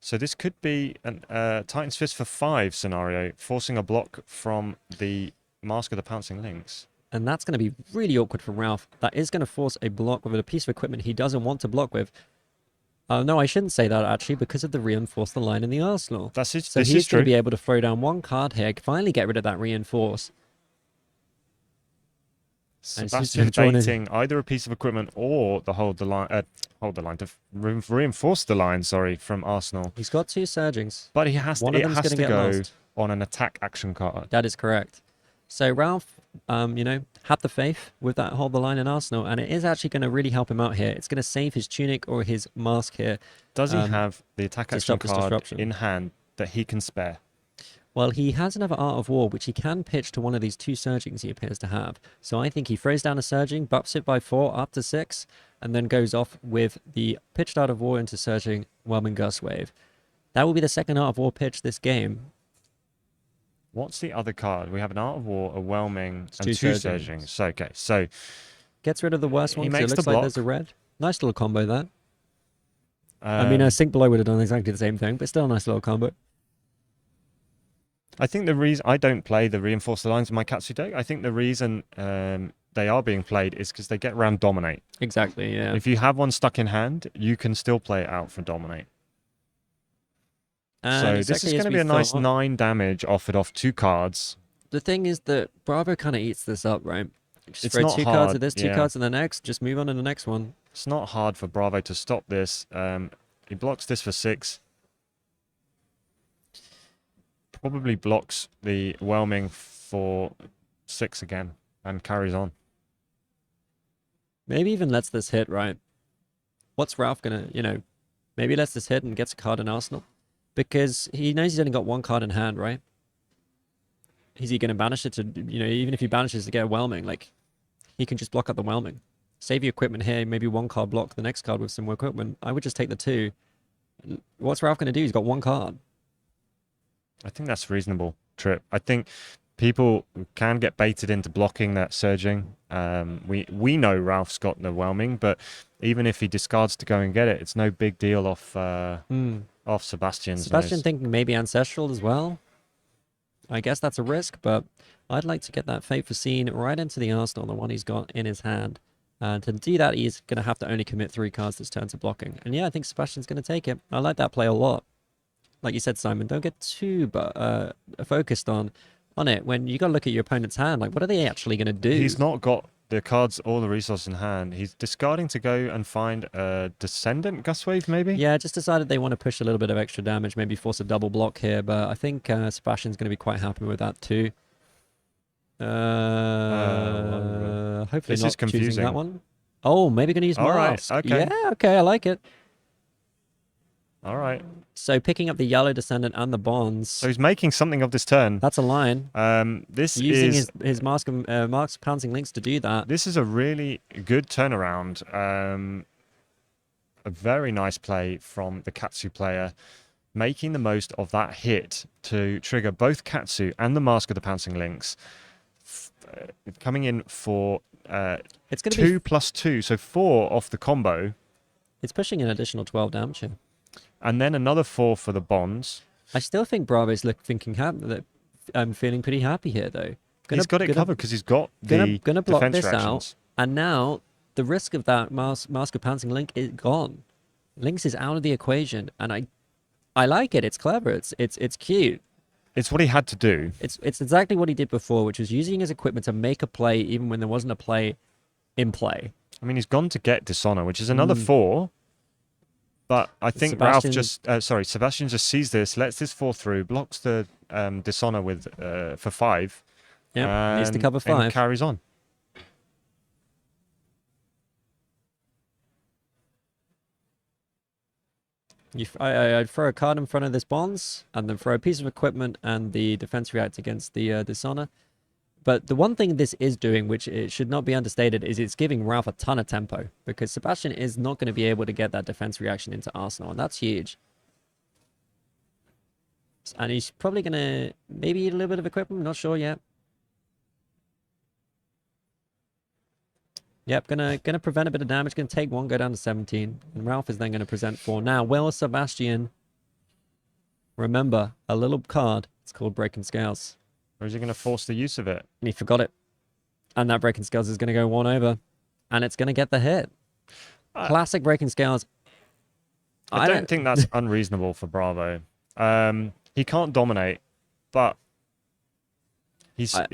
So this could be a Titan's Fist for 5 scenario, forcing a block from the Mask of the Pouncing Lynx. And that's going to be really awkward for Ralph. That is going to force a block with a piece of equipment he doesn't want to block with. No, I shouldn't say that, actually, because of the Reinforce the Line in the Arsenal. So He's this going is to true. be able to throw down 1 card here, finally get rid of that Reinforce. Sebastian joining- baiting either a piece of equipment or the hold the line to reinforce the line. Sorry, from Arsenal. He's got 2 Surgings. But he has One to. of It them's has gonna to get go lost. on an attack action card. That is correct. So Ralph, had the faith with that hold the line in Arsenal, and it is actually going to really help him out here. It's going to save his tunic or his mask here. Does he have the attack to action stop his card disruption. in hand that he can spare? Well, he has another Art of War, which he can pitch to one of these 2 Surgings he appears to have. So I think he throws down a Surging, buffs it by 4 up to 6, and then goes off with the pitched Art of War into Surging, Whelming Gust Wave. That will be the 2nd Art of War pitch this game. What's the other card? We have an Art of War, a Whelming, and 2 2 Surgings. Surgings. So, okay, so Gets rid of the worst He one, 'cause it makes looks the like block. there's a red. Nice little combo there. A Sink Below would have done exactly the same thing, but still a nice little combo. I think the reason I don't play the Reinforce the Lines in my Katsu deck, I think the reason they are being played is because they get around Dominate. Exactly, yeah. If you have one stuck in hand, you can still play it out for Dominate. And So this exactly is as going to we be a nice thought. 9 damage offered off 2 cards. The thing is that Bravo kind of eats this up, right? Just It's throw not 2 cards hard, at this, 2 yeah. cards at the next, just move on to the next one. It's not hard for Bravo to stop this. He blocks this for 6. Probably blocks the Whelming for 6 again and carries on. Maybe even lets this hit, right? What's Ralph gonna, maybe lets this hit and gets a card in Arsenal? Because he knows he's only got 1 card in hand, right? Is he gonna banish it to, even if he banishes to get a Whelming, he can just block out the Whelming. Save your equipment here, maybe 1 card block the next card with some more equipment. I would just take the 2. What's Ralph gonna do? He's got 1 card. I think that's reasonable, Trip. I think people can get baited into blocking that Surging. We know Ralph's got the Whelming, but even if he discards to go and get it, it's no big deal off Sebastian's. Sebastian thinking maybe Ancestral as well. I guess that's a risk, but I'd like to get that Fateful Scene right into the Arsenal, the one he's got in his hand. And to do that, he's going to have to only commit 3 cards this turn to blocking. And yeah, I think Sebastian's going to take it. I like that play a lot. Like you said, Simon, don't get too focused on it. When you got to look at your opponent's hand, what are they actually going to do? He's not got the cards or the resources in hand. He's discarding to go and find a Descendant Gustwave, maybe? Yeah, just decided they want to push a little bit of extra damage, maybe force a double block here, but I think Sebastian's going to be quite happy with that too. Hopefully This not is confusing. choosing that one. Oh, maybe going to use All right, Mask. okay. Yeah, okay, I like it. All right. So picking up the Yellow Descendant and the So Bonds. he's making something of this turn. That's a line. This Using is his Mask Pouncing Links to do that. this is a really good turnaround. A very nice play from the Katsu player, making the most of that hit to trigger both Katsu and the Mask of the Pouncing Lynx. Coming in for It's going to 2 be. plus 2, so 4 off the combo, It's pushing an additional 12 damage here. and then another 4 for the bonds. I still think Bravo's thinking that I'm feeling pretty happy here though. He's got it covered because he's got the Gonna block defense this reactions. out, and now the risk of that Mask of Pouncing Link is gone. Lynx is out of the equation, and I like it. It's clever. It's cute. It's what he had to do. It's exactly what he did before, which was using his equipment to make a play even when there wasn't a play in play. I mean, he's gone to get Dishonor, which is another 4. But I think Sebastian... Sebastian just sees this, lets this 4 through, blocks the Dishonor with for 5. Yeah, needs to cover 5. And carries on. I'd throw a card in front of this Bonds, and then throw a piece of equipment, and the defense reacts against the Dishonor. But the one thing this is doing, which it should not be understated, is it's giving Ralph a ton of tempo, because Sebastian is not going to be able to get that defense reaction into Arsenal, and that's huge. And he's probably going to maybe eat a little bit of equipment, not sure yet. Yep, gonna prevent a bit of damage, gonna take 1, go down to 17. And Ralph is then gonna present 4. Now, will Sebastian remember a little card? It's called Breaking Scales. Or is he going to force the use of it? And he forgot it. And that Breaking Scales is gonna go 1 over. And it's gonna get the hit. Classic Breaking Scales. I don't think that's unreasonable for Bravo. He can't dominate, but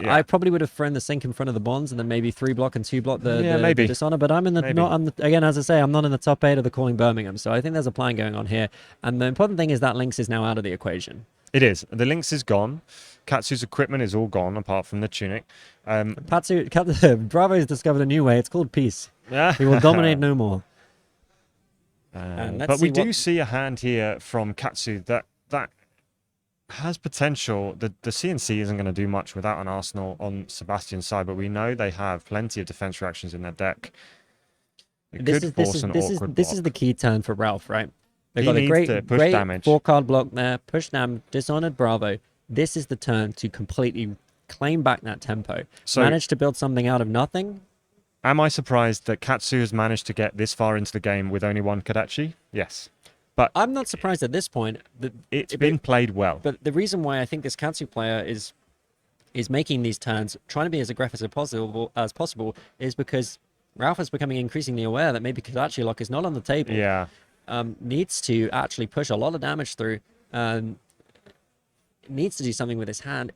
I probably would have thrown the sink in front of the Bonds and then maybe 3 block and 2 block the Dishonor, but I'm in the again, as I say, I'm not in the top 8 of the Calling Birmingham, so I think there's a plan going on here. And the important thing is that Lynx is now out of the equation. It is. The Lynx is gone. Katsu's equipment is all gone apart from the tunic. Bravo's discovered a new way. It's called peace. He will dominate no more. But we do see a hand here from Katsu that has potential. The CNC isn't going to do much without an Arsenal on Sebastian's side, but we know they have plenty of defense reactions in their deck. This is the key turn for Ralph, right? They've got a great 4-card block there. Push down, Dishonored Bravo. This is the turn to completely claim back that tempo. So, manage to build something out of nothing. Am I surprised that Katsu has managed to get this far into the game with only 1 Kodachi? Yes. But I'm not surprised at this point. It's been played well. But the reason why I think this Katsu player is making these turns, trying to be as aggressive as possible, is because Ralph is becoming increasingly aware that maybe Kodachi lock is not on the table. Yeah. Needs to actually push a lot of damage through. Needs to do something with his hand.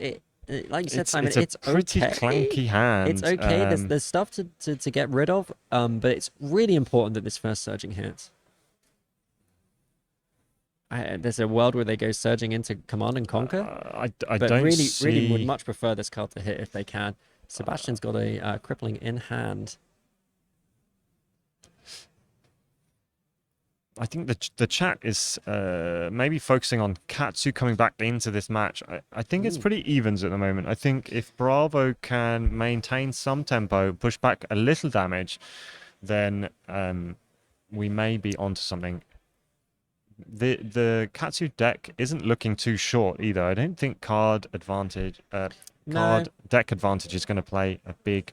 Like you said, Simon, it's a pretty clunky hand. It's okay. There's stuff to get rid of, but it's really important that this first surging hits. There's a world where they go surging into Command and Conquer. I don't really would much prefer this card to hit if they can. Sebastian's got a crippling in hand. I think the chat is maybe focusing on Katsu coming back into this match. I think it's pretty evens at the moment. I think if Bravo can maintain some tempo, push back a little damage, then we may be onto something. The Katsu deck isn't looking too short either. I don't think deck advantage is going to play a big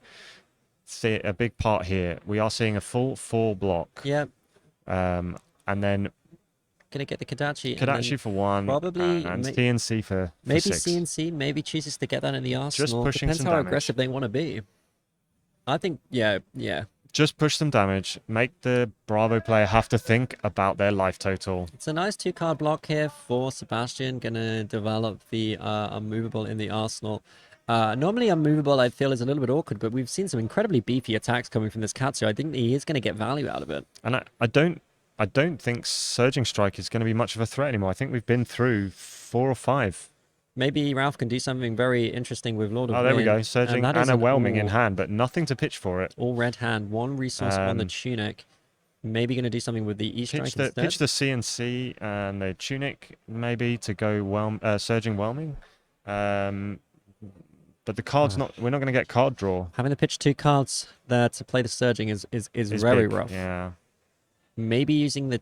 part here. We are seeing a full 4 block. Yep. And then gonna get the Kodachi. Kodachi for 1. Probably and CNC for maybe 6. CNC. Maybe chooses to get that in the arsenal. Just pushing Depends some how damage. aggressive they want to be. I think yeah. Just push some damage. Make the Bravo player have to think about their life total. It's a nice 2-card block here for Sebastian. Gonna develop the unmovable in the arsenal. Normally unmovable I feel is a little bit awkward, but we've seen some incredibly beefy attacks coming from this Katsu. I think he is going to get value out of it. And I don't think Surging Strike is going to be much of a threat anymore. I think we've been through 4 or 5. Maybe Ralph can do something very interesting with Lord of Oh, Wind. there we go. Surging that and is a an whelming in hand, but nothing to pitch for it. all red hand. One resource on the tunic. Maybe going to do something with the E-strike instead. Pitch the CNC and the tunic maybe to go surging whelming. But the card's not. We're not going to get card draw. Having to pitch 2 cards there to play the surging is very big, rough. Yeah. Maybe using the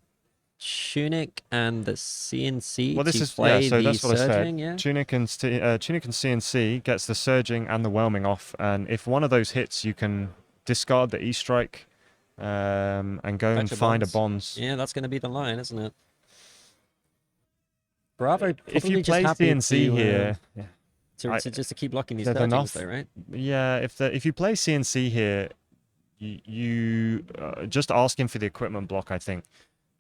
tunic and the CNC Well, this to is play so the that's what surging. I said. Yeah. Tunic and CNC gets the surging and the whelming off, and if one of those hits, you can discard the E-strike and go and find a bonds. Yeah, that's going to be the line, isn't it? Bravo. If you play CNC here. Just to keep blocking these surgings, though, right? Yeah, if you play CNC here, you just asking for the equipment block, I think.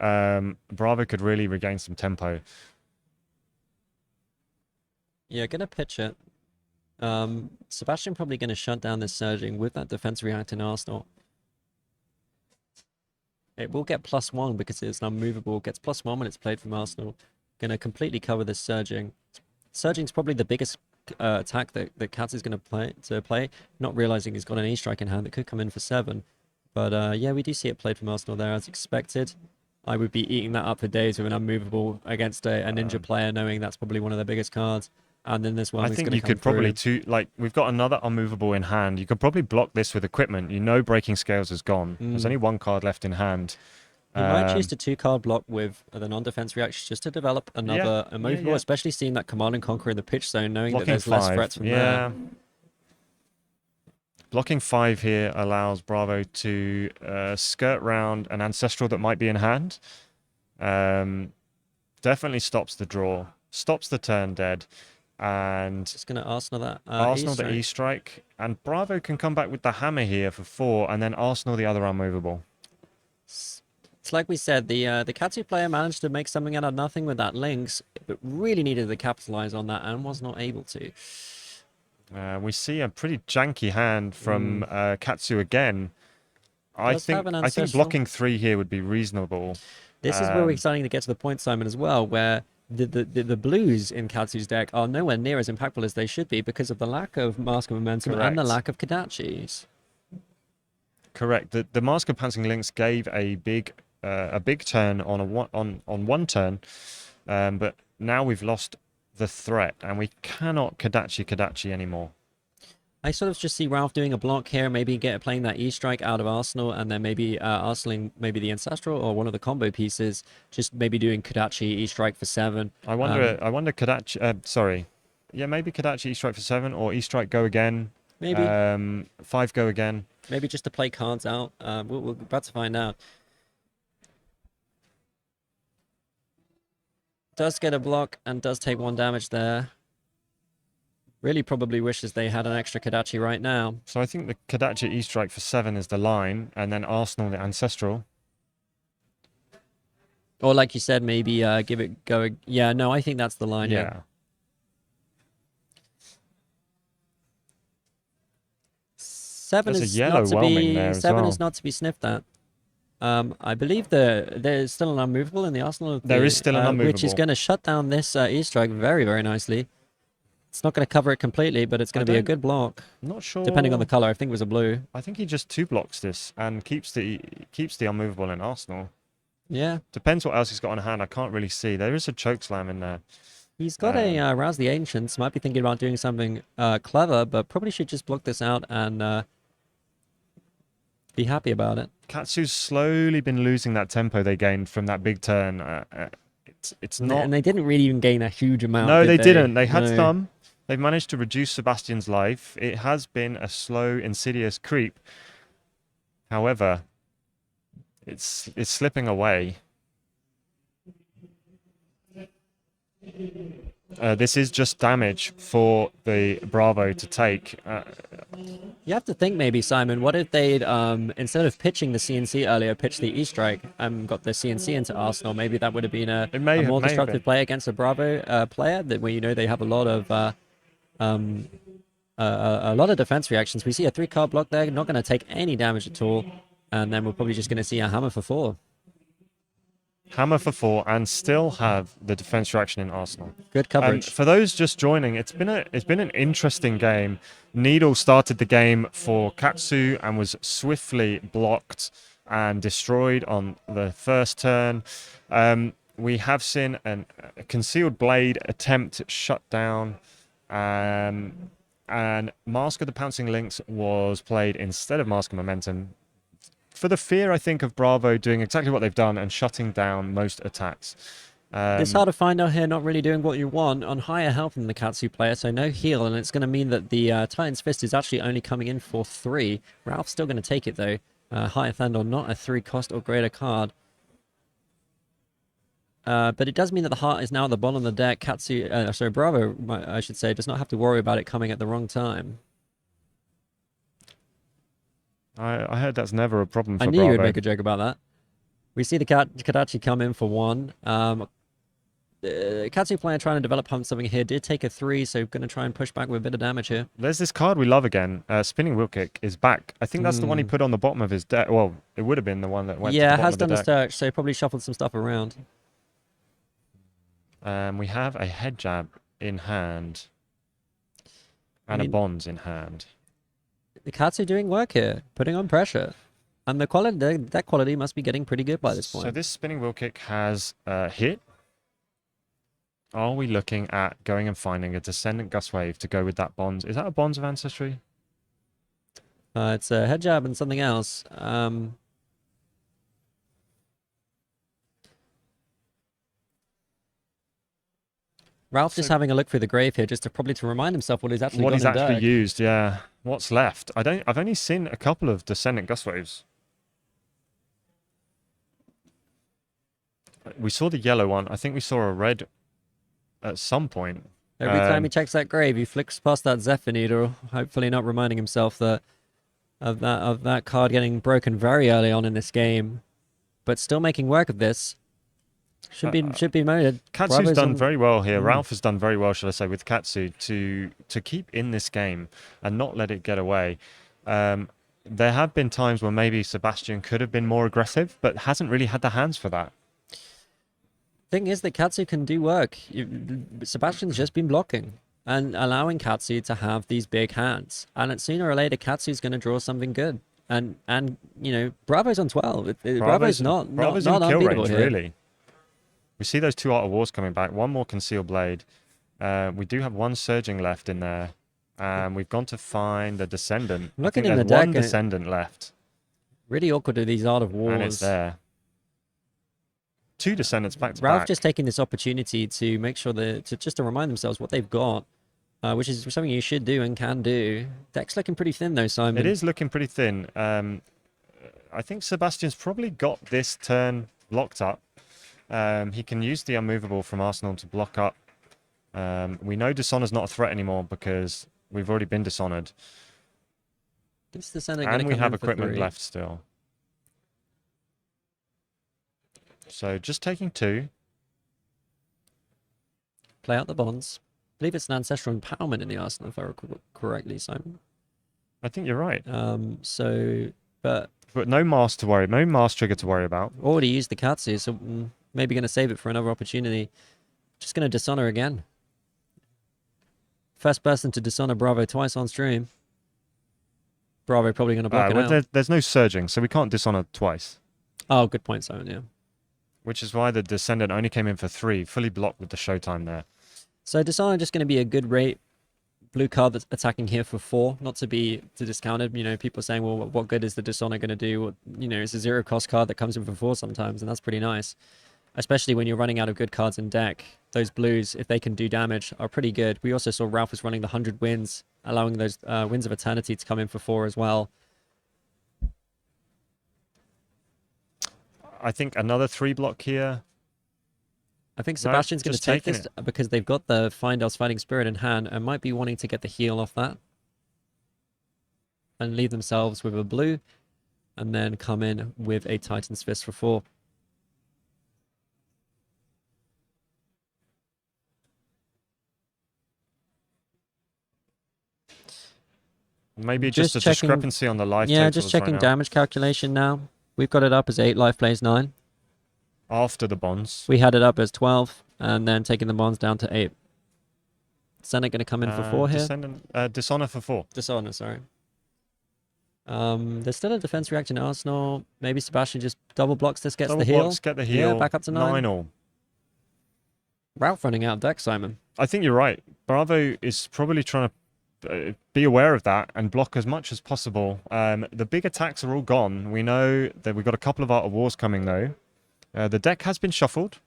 Bravo could really regain some tempo. Yeah, gonna pitch it. Sebastian probably gonna shut down this surging with that defense react in Arsenal. It will get +1 because it's unmovable. It gets +1 when it's played from Arsenal. Gonna completely cover this surging. Surging's probably the biggest attack that Katsu is going to play, not realizing he's got an E-strike in hand that could come in for 7. But yeah, we do see it played from Arsenal there as expected. I would be eating that up for days with an unmovable against a ninja player, knowing that's probably one of their biggest cards. And then this one, I think you could probably we've got another unmovable in hand. You could probably block this with equipment. You know, breaking scales is gone. There's only 1 card left in hand. You might choose the 2-card block with the non-defense reaction just to develop another immovable, especially seeing that command and conquer in the pitch zone, knowing Blocking that there's 5. less threats from there. Blocking 5 here allows Bravo to skirt round an ancestral that might be in hand. Definitely stops the draw, stops the turn dead, and just going to Arsenal that Arsenal the E-strike, and Bravo can come back with the hammer here for 4, and then Arsenal the other unmovable. It's like we said, the Katsu player managed to make something out of nothing with that Lynx, but really needed to capitalize on that and was not able to. We see a pretty janky hand from Katsu again. I think blocking 3 here would be reasonable. This is where we're starting to get to the point, Simon, as well, where the blues in Katsu's deck are nowhere near as impactful as they should be because of the lack of Mask of Momentum and the lack of Kodachis. Correct. The Mask of Pouncing Lynx gave a big turn on one turn, but now we've lost the threat and we cannot Kodachi anymore. I sort of just see Ralph doing a block here, maybe playing that E-strike out of Arsenal, and then maybe Arsenaling maybe the Ancestral or one of the combo pieces, just maybe doing Kodachi E-strike for 7. I wonder Kodachi. Sorry, yeah, maybe Kodachi E-strike for 7 or E-strike go again. Maybe 5 go again. Maybe just to play cards out. We're about to find out. Does get a block and does take 1 damage there. Really probably wishes they had an extra Kodachi right now. So I think the Kodachi E-strike for 7 is the line, and then Arsenal the Ancestral. Or like you said, maybe give it go. Yeah, no, I think that's the line. Yeah. 7 is not to be 7 is not to be sniffed at. I believe there's still an unmovable in the Arsenal. There is still an unmovable, which is going to shut down this E-strike very, very nicely. It's not going to cover it completely, but it's going to be a good block. Not sure. Depending on the color, I think it was a blue. I think he just 2-blocks this and keeps the unmovable in Arsenal. Yeah. Depends what else he's got on hand. I can't really see. There is a choke slam in there. He's got a Rouse the Ancients. Might be thinking about doing something clever, but probably should just block this out and be happy about it. Katsu's slowly been losing that tempo they gained from that big turn. It's not... And they didn't really even gain a huge amount. No, they didn't. They had some. They've managed to reduce Sebastian's life. It has been a slow, insidious creep. However, it's slipping away. This is just damage for the Bravo to take. You have to think maybe, Simon, what if they'd, instead of pitching the CNC earlier, pitched the E-strike and got the CNC into Arsenal? Maybe that would have been a more destructive play against a Bravo player, that where they have a lot of defense reactions. We see a 3-card block there, not going to take any damage at all, and then we're probably just going to see a hammer for 4. Hammer for 4, and still have the defense reaction in Arsenal. Good coverage. For those just joining, it's been an interesting game. Needle started the game for Katsu and was swiftly blocked and destroyed on the first turn. We have seen a concealed blade attempt shut down, and Mask of the Pouncing Lynx was played instead of Mask of Momentum, for the fear, I think, of Bravo doing exactly what they've done and shutting down most attacks. It's hard to find out here, not really doing what you want, on higher health than the Katsu player, so no heal, and it's going to mean that the Titan's Fist is actually only coming in for 3. Ralph's still going to take it, though. Higher Thandor, not a 3 cost or greater card. But it does mean that the Heart is now at the bottom of the deck. Katsu, sorry, Bravo, I should say, does not have to worry about it coming at the wrong time. I heard that's never a problem for I knew Bravo. you would make a joke about that. We see the Kadachi come in for 1. Katsu player trying to develop something here. Did take a 3, so going to try and push back with a bit of damage here. There's this card we love again. Spinning Wheel Kick is back. I think that's the one he put on the bottom of his deck. Well, it would have been the one that went to the Yeah, bottom has of the done a deck. search, so probably shuffled some stuff around. We have a Head Jab in hand and a Bonds in hand. The Katsu doing work here, putting on pressure. And the quality, that quality must be getting pretty good by this point. So this Spinning Wheel Kick has hit. Are we looking at going and finding a Descendant Gust Wave to go with that Bonds? Is that a Bonds of Ancestry? It's a Head Jab and something else. Ralph just having a look through the grave here, just to probably to remind himself what he's actually used. Yeah, what's left? I've only seen a couple of Descendant Gust Waves. We saw the yellow one. I think we saw a red at some point. Every time he checks that grave, he flicks past that Zephyr Needle, hopefully not reminding himself that of that card getting broken very early on in this game, but still making work of this. Should be noted. Katsu's done very well here. Ralph has done very well, should I say, with Katsu to keep in this game and not let it get away. There have been times where maybe Sebastian could have been more aggressive, but hasn't really had the hands for that. Thing is that Katsu can do work. Sebastian's just been blocking and allowing Katsu to have these big hands, and sooner or later Katsu's going to draw something good. And you know, Bravo's on 12. Bravo's not in unbeatable kill range, here. really. We see those 2 Art of Wars coming back. One more Concealed Blade. We do have 1 Surging left in there. We've gone to find a Descendant. Looking I think in the there's deck, 1 Descendant left. Really awkward to these Art of Wars. And it's there. 2 Descendants back to Ralph back. just taking this opportunity to make sure to remind themselves what they've got, which is something you should do and can do. Deck's looking pretty thin though, Simon. It is looking pretty thin. I think Sebastian's probably got this turn locked up. He can use the Unmovable from Arsenal to block up. We know Dishonor's not a threat anymore because we've already been dishonored. And we have equipment left still. So just taking 2. Play out the Bonds. I believe it's an Ancestral Empowerment in the Arsenal, if I recall correctly, Simon. I think you're right. But no Mask to worry. No Mask trigger to worry about. Already used the Katsu, so maybe going to save it for another opportunity. Just going to Dishonor again. First person to Dishonor Bravo twice on stream. Bravo probably going to block it out. There's no Surging, so we can't Dishonor twice. Oh, good point, Simon, yeah. Which is why the Descendant only came in for 3, fully blocked with the Showtime there. So Dishonor just going to be a good rate blue card that's attacking here for 4, not to be discounted. You know, people saying, well, what good is the Dishonor going to do? Well, you know, it's a 0 cost card that comes in for 4 sometimes, and that's pretty nice. Especially when you're running out of good cards in deck. Those blues, if they can do damage, are pretty good. We also saw Ralph was running the 100 wins, allowing those Winds of Eternity to come in for 4 as well. I think another 3 block here. I think Sebastian's going to take this because they've got the Findel's Fighting Spirit in hand and might be wanting to get the heal off that. And leave themselves with a blue and then come in with a Titan's Fist for 4. Maybe just a discrepancy on the life. Yeah, just checking damage calculation now. We've got it up as 8, life plays 9. after the bonds. We had it up as 12, and then taking the bonds down to 8. Senate going to come in for 4 here. Dishonor for 4. Dishonor, sorry. There's still a defense reaction in Arsenal. Maybe Sebastian just double blocks this, gets the heal. Blocks, get the heal. Yeah, back up to 9. 9 all. Ralph running out of deck, Simon. I think you're right. Bravo is probably trying to be aware of that and block as much as possible. The big attacks are all gone. We know that we've got a couple of Art of Wars coming, though. The deck has been shuffled.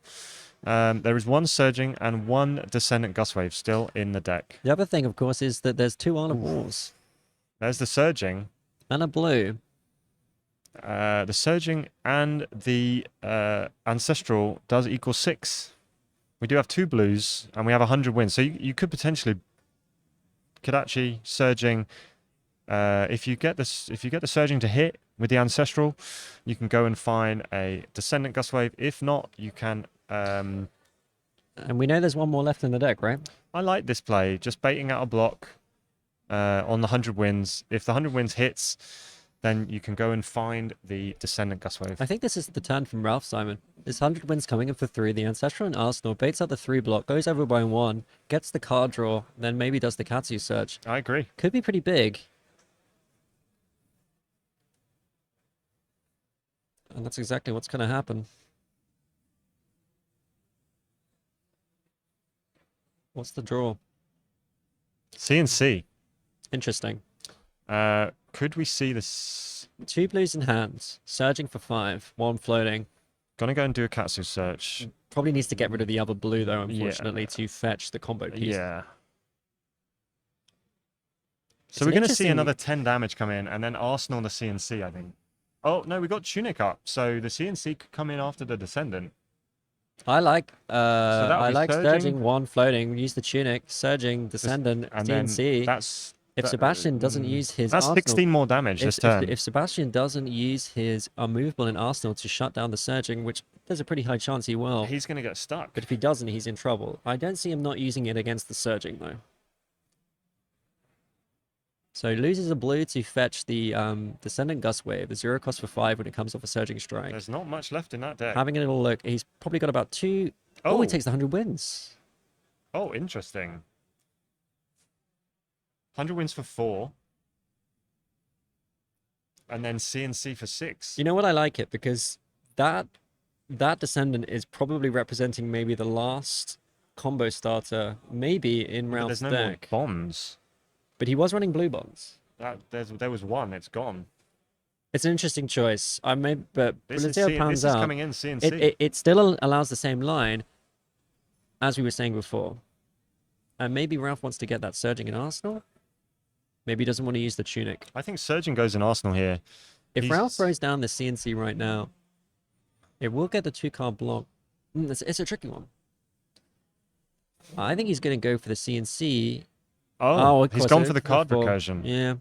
There is 1 Surging and 1 Descendant Gustwave still in the deck. The other thing, of course, is that there's 2 Art of Wars. There's the Surging. And a blue. The Surging and the Ancestral does equal 6. We do have 2 blues, and we have 100 wins. So you could potentially... Kadachi, Surging. If you get the Surging to hit with the Ancestral, you can go and find a Descendant Gustwave. If not, you can... and we know there's 1 more left in the deck, right? I like this play. Just baiting out a block on the 100 wins. If the 100 wins hits, then you can go and find the Descendant Gustwave. I think this is the turn from Ralph, Simon. This 100 wins coming in for 3. The Ancestral and Arsenal baits out the 3 block, goes over by 1, gets the card draw, then maybe does the Katsu search. I agree. Could be pretty big. And that's exactly what's going to happen. What's the draw? C&C. Interesting. Could we see this? 2 blues in hand, surging for 5, 1 floating. Gonna go and do a Katsu search. Probably needs to get rid of the other blue though, unfortunately, to fetch the combo piece. Yeah. So we're gonna see another 10 damage come in, and then Arsenal the C&C, I think. Oh no, we got Tunic up, so the C&C could come in after the Descendant. I like surging. surging, 1 floating, use the Tunic, surging, Descendant, and C&C. Then If Sebastian doesn't use his That's Arsenal, 16 more damage this turn. If Sebastian doesn't use his unmovable in Arsenal to shut down the surging, which there's a pretty high chance he will. He's going to get stuck. But if he doesn't, he's in trouble. I don't see him not using it against the surging, though. So he loses a blue to fetch the Descendant Gustwave, the 0 cost for 5 when it comes off a surging strike. There's not much left in that deck. Having a little look, he's probably got about 2... Oh, he takes the 100 wins. Oh, interesting. 100 wins for 4. And then C&C for 6. You know what? I like it because that Descendant is probably representing maybe the last combo starter, maybe in Ralph's deck. There's no more bonds. But he was running blue bonds. There was 1. It's gone. It's an interesting choice. But let's see how it pans this out. Is coming in C&C. It still allows the same line, as we were saying before. And maybe Ralph wants to get that surging in Arsenal. Maybe he doesn't want to use the Tunic. I think Surging goes in Arsenal here. If Ralph throws down the C&C right now, it will get the 2-card block. It's a tricky one. I think he's going to go for the C&C. Oh, he's gone for the card recursion. Yeah.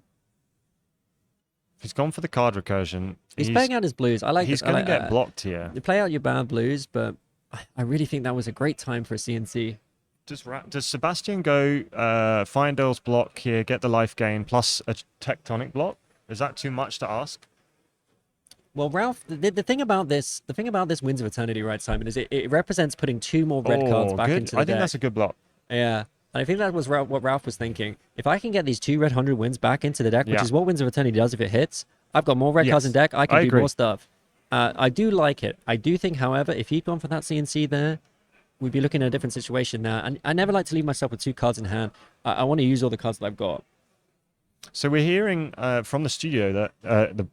He's gone for the card recursion. He's playing out his blues. I like. He's going to get blocked here. You play out your bad blues, but I really think that was a great time for a C&C. Does Sebastian go Findale's block here, get the life gain plus a tectonic block? Is that too much to ask? Well, Ralph, the thing about this Winds of Eternity, right, Simon, is it represents putting 2 more red cards back into the deck. I think that's a good block. Yeah. And I think that was what Ralph was thinking. If I can get these 2 red 100 wins back into the deck, which is what Winds of Eternity does if it hits, I've got more red cards in deck. I can do more stuff. I do like it. I do think, however, if he'd gone for that C&C there, we'd be looking at a different situation now. And I never like to leave myself with 2 cards in hand. I want to use all the cards that I've got. So we're hearing from the studio that the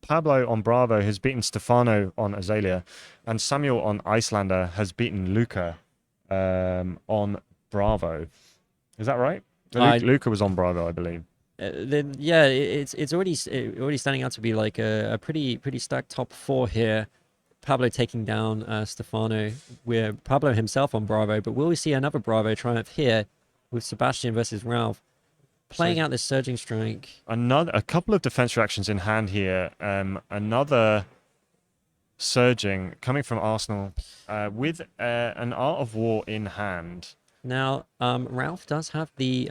Pablo on Bravo has beaten Stefano on Azalea, and Samuel on Icelander has beaten Luca on Bravo. Is that right? Luca was on Bravo, I believe. Yeah, it's already standing out to be like a pretty stacked top 4 here. Pablo taking down Stefano. We're Pablo himself on Bravo, but will we see another Bravo triumph here with Sebastian versus Ralph playing out this surging strike? A couple of defense reactions in hand here. Another surging coming from Arsenal with an Art of War in hand. Now, Ralph does have the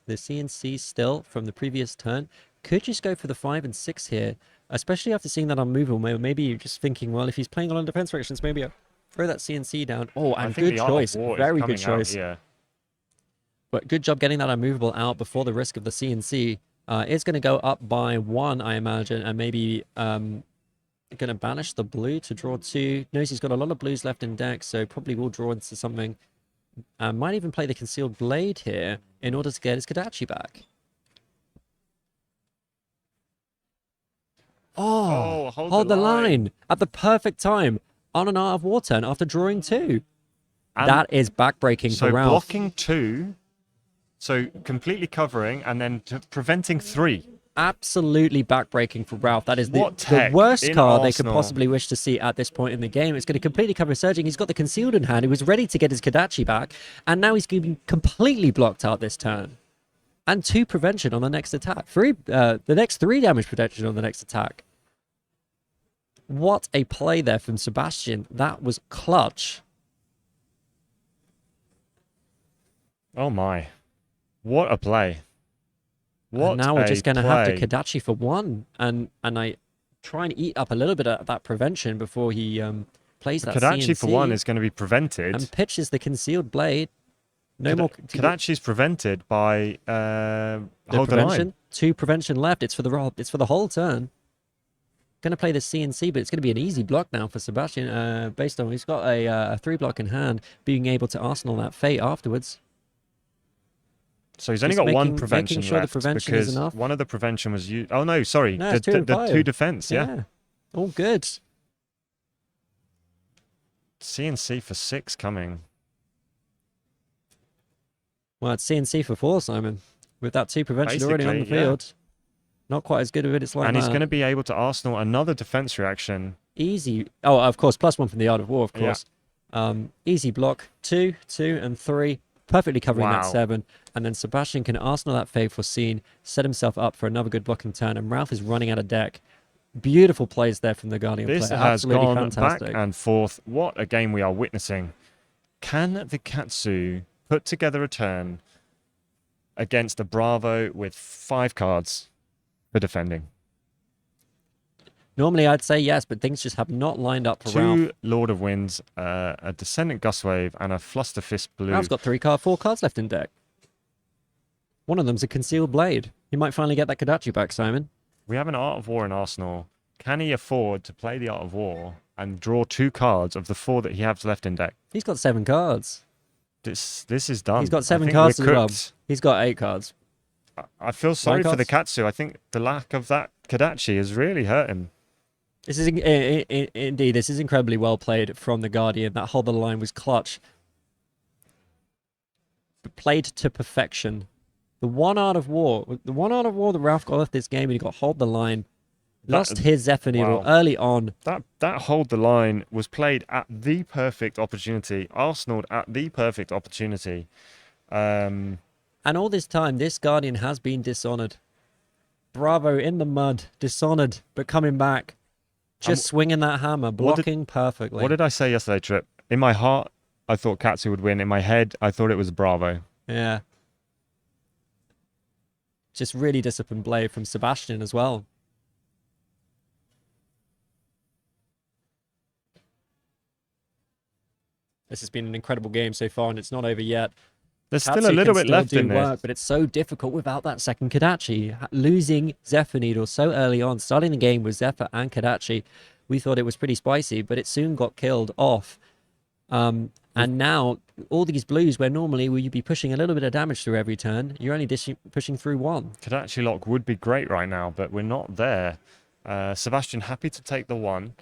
C&C still from the previous turn. Could just go for the 5 and 6 here. Especially after seeing that unmovable, maybe you're just thinking, well, if he's playing on defense reactions, maybe I'll throw that CNC down. Oh, and good choice. Very good choice. Yeah. But good job getting that unmovable out before the risk of the CNC. It's going to go up by 1, I imagine, and maybe going to banish the blue to draw 2. Knows he's got a lot of blues left in deck, so probably will draw into something. Might even play the Concealed Blade here in order to get his Kadachi back. Oh, hold the line at the perfect time on an Art of War turn after drawing 2. And that is backbreaking for Ralph. So blocking 2, so completely covering, and then preventing 3. Absolutely backbreaking for Ralph. That is the worst card they could possibly wish to see at this point in the game. It's going to completely cover Surging. He's got the Concealed in hand. He was ready to get his Kadachi back, and now he's going to be completely blocked out this turn. And 2 prevention on the next attack. The next 3 damage protection on the next attack. What a play there from Sebastian. That was clutch. Oh my. What a play. What and now we're just going to have to Kadachi for 1. And I try and eat up a little bit of that prevention before he plays that Kadachi CNC. For 1 is going to be prevented. And pitches the Concealed Blade. No more. Kadachi's prevented by hold the line. 2 prevention left. It's for the whole turn. Going to play the CNC, but it's going to be an easy block now for Sebastian. Based on he's got a 3 block in hand, being able to Arsenal that Fate afterwards. So he's only got 1 prevention left because one of the prevention was used. Oh no, sorry, no, the 2 defense. Yeah, all good. CNC for 6 coming. Well, it's CNC for 4, Simon. With that 2 prevention already on the field. Yeah. Not quite as good as it's like and he's going to be able to Arsenal another defense reaction. Easy. Oh, of course, +1 from the Art of War, of course. Yeah. Easy block. 2, 2, and 3. Perfectly covering that 7. And then Sebastian can Arsenal that Fateful Scene, set himself up for another good blocking turn. And Ralph is running out of deck. Beautiful plays there from the Guardian player. This has gone back and forth. What a game we are witnessing. Can the Katsu put together a turn against a Bravo with 5 cards for defending? Normally I'd say yes, but things just have not lined up for 2 Ralph. Lord of Winds, a Descendant Gustwave, and a Fluster Fist Blue. Ralph's got 4 cards left in deck. One of them's a Concealed Blade. He might finally get that Kadachi back, Simon. We have an Art of War in Arsenal. Can he afford to play the Art of War and draw 2 cards of the 4 that he has left in deck? He's got 7 cards. This is done. He's got 7 cards as well. He's got 8 cards. I feel sorry for the Katsu. I think the lack of that Kadachi has really hurt him. This is indeed. This is incredibly well played from the Guardian. That hold the line was clutch. Played to perfection. The one Art of War that Ralph got off this game, and he got hold the line. Lost his Zephyr Needle early on. That hold the line was played at the perfect opportunity. Arsenal at the perfect opportunity. And all this time, this Guardian has been dishonored. Bravo in the mud, dishonored, but coming back. Just swinging that hammer, blocking perfectly. What did I say yesterday, Trip? In my heart, I thought Katsu would win. In my head, I thought it was Bravo. Yeah. Just really disciplined play from Sebastian as well. This has been an incredible game so far, and it's not over yet. There's still a little bit left in there. But it's so difficult without that second Kadachi. Losing Zephyr Needle so early on, starting the game with Zephyr and Kadachi, we thought it was pretty spicy, but it soon got killed off. And now, all these blues, where normally you'd be pushing a little bit of damage through every turn, you're only pushing through 1. Kadachi lock would be great right now, but we're not there. Sebastian happy to take the 1.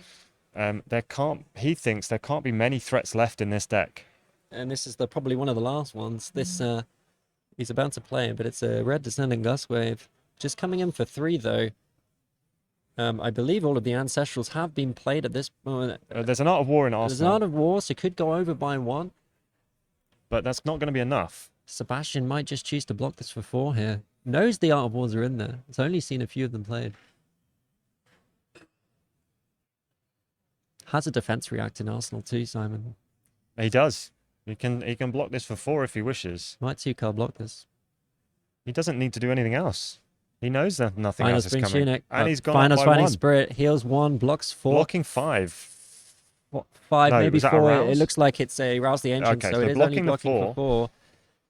He thinks there can't be many threats left in this deck. And this is probably one of the last ones. This he's about to play, but it's a red Descending Gustwave. Just coming in for 3 though. I believe all of the Ancestrals have been played at this moment. There's an Art of War in Arsenal. There's an Art of War, so could go over by 1. But that's not going to be enough. Sebastian might just choose to block this for 4 here. Knows the Art of Wars are in there. It's only seen a few of them played. Has a defense react in Arsenal too, Simon. He does. He can block this for 4 if he wishes. Might 2-card block this. He doesn't need to do anything else. He knows that nothing Final else is Spring coming. Tunic. And he's gone Final up by Fighting 1. Spirit heals 1, blocks 4. Blocking 5. What, 5, No, maybe was that a 4. It rouse? looks like it's a Rouse the Ancient, Okay, so so it is only blocking the blocking for 4.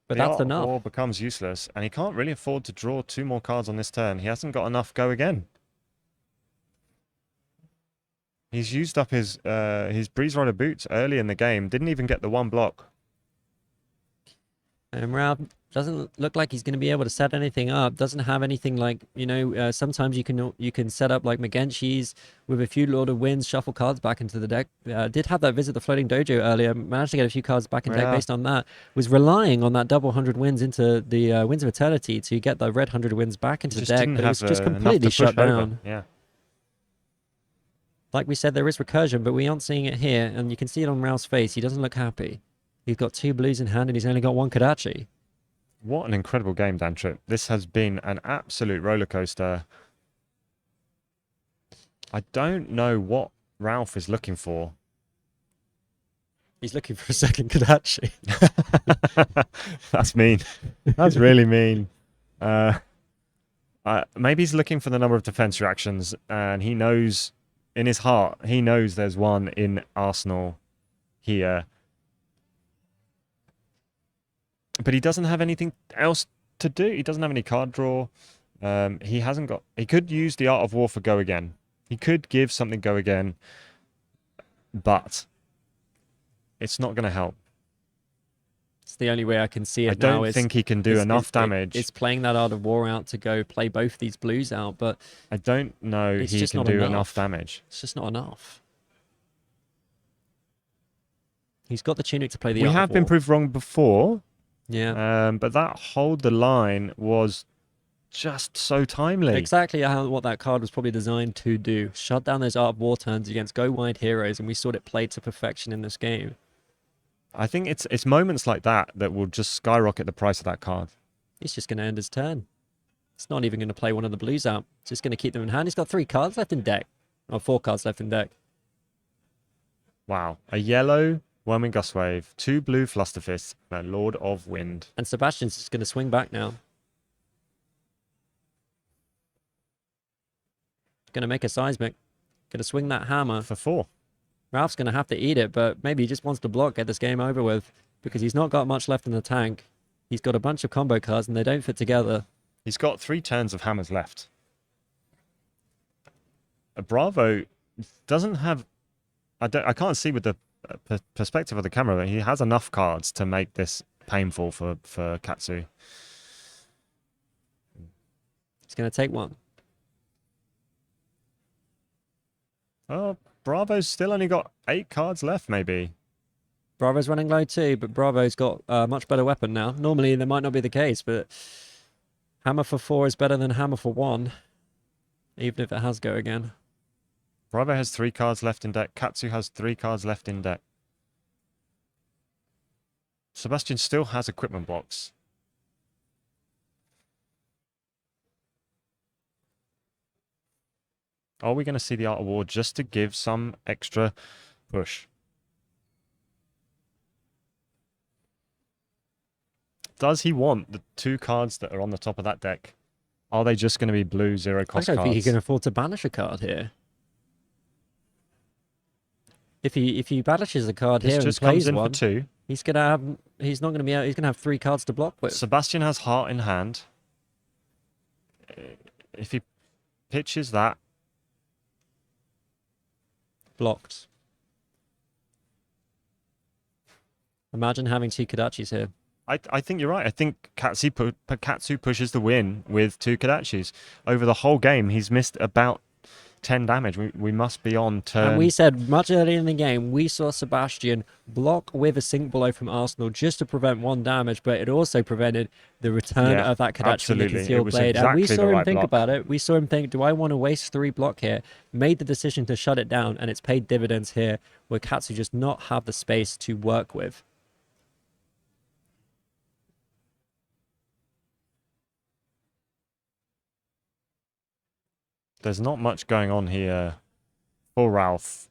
But The that's Art of enough. War becomes useless, and he can't really afford to draw 2 more cards on this turn. He hasn't got enough go again. He's used up his Breeze Rider boots early in the game. Didn't even get the 1 block. And Ralph doesn't look like he's going to be able to set anything up. Doesn't have anything like, sometimes you can set up like Magenshi's with a few Lord of Winds, shuffle cards back into the deck. Did have that visit the Floating Dojo earlier. Managed to get a few cards back in deck based on that. Was relying on that double 100 wins into the Winds of Eternity to get the red 100 wins back into the deck. But it was just completely shut down. Yeah. Like we said, there is recursion, but we aren't seeing it here. And you can see it on Ralph's face. He doesn't look happy. He's got 2 blues in hand and he's only got 1 Kodachi. What an incredible game, Dan Tripp. This has been an absolute roller coaster. I don't know what Ralph is looking for. He's looking for a second Kodachi. That's mean. That's really mean. Maybe he's looking for the number of defense reactions, and he knows in his heart, he knows there's one in Arsenal here. But he doesn't have anything else to do. He doesn't have any card draw. He hasn't got... He could use the Art of War for go again. He could give something go again. But it's not going to help. It's the only way I can see it I now. don't think he can do enough damage. It's playing that Art of War out to go play both these blues out, but... I don't know he can do enough damage. It's just not enough. He's got the Tunic to play the We Art of War. have been proved wrong before. Yeah. But that Hold the Line was just so timely. Exactly what that card was probably designed to do. Shut down those Art of War turns against go wide heroes, and we saw it played to perfection in this game. I think it's moments like that that will just skyrocket the price of that card. He's just going to end his turn. It's not even going to play one of the blues out. It's just going to keep them in hand. He's got 3 cards left in deck. Or 4 cards left in deck. Wow. A yellow Whelming Gustwave, 2 blue Flusterfists, and a Lord of Wind. And Sebastian's just going to swing back now. Going to make a seismic. Going to swing that hammer. For 4. Ralph's going to have to eat it, but maybe he just wants to block, get this game over with, because he's not got much left in the tank. He's got a bunch of combo cards, and they don't fit together. He's got 3 turns of hammers left. Bravo doesn't have... I can't see with the perspective of the camera, but he has enough cards to make this painful for Katsu. He's going to take 1. Oh, Bravo's still only got 8 cards left, maybe. Bravo's running low too, but Bravo's got a much better weapon now. Normally, that might not be the case, but hammer for 4 is better than hammer for 1, even if it has go again. Bravo has 3 cards left in deck. Katsu has 3 cards left in deck. Sebastian still has equipment blocks. Are we going to see the Art of War just to give some extra push? Does he want the 2 cards that are on the top of that deck? Are they just going to be blue 0 cost I don't cards? think he can afford to banish a card here. If he banishes a card This here just and plays comes in one, for 2. he's not going to be out. He's going to have 3 cards to block with. Sebastian has Heart in hand. If he pitches that, Blocked. Imagine having 2 Kodachis here. I think you're right. I think Katsu pushes the win with 2 Kodachis. Over the whole game, he's missed about 10 damage. We must be on turn. And we said much earlier in the game, we saw Sebastian block with a sink blow from Arsenal just to prevent 1 damage, but it also prevented the return of that Kodachi with the concealed blade. And we saw him think about it. We saw him think, do I want to waste 3 block here? Made the decision to shut it down, and it's paid dividends here, where Katsu just not have the space to work with. There's not much going on here for Ralph.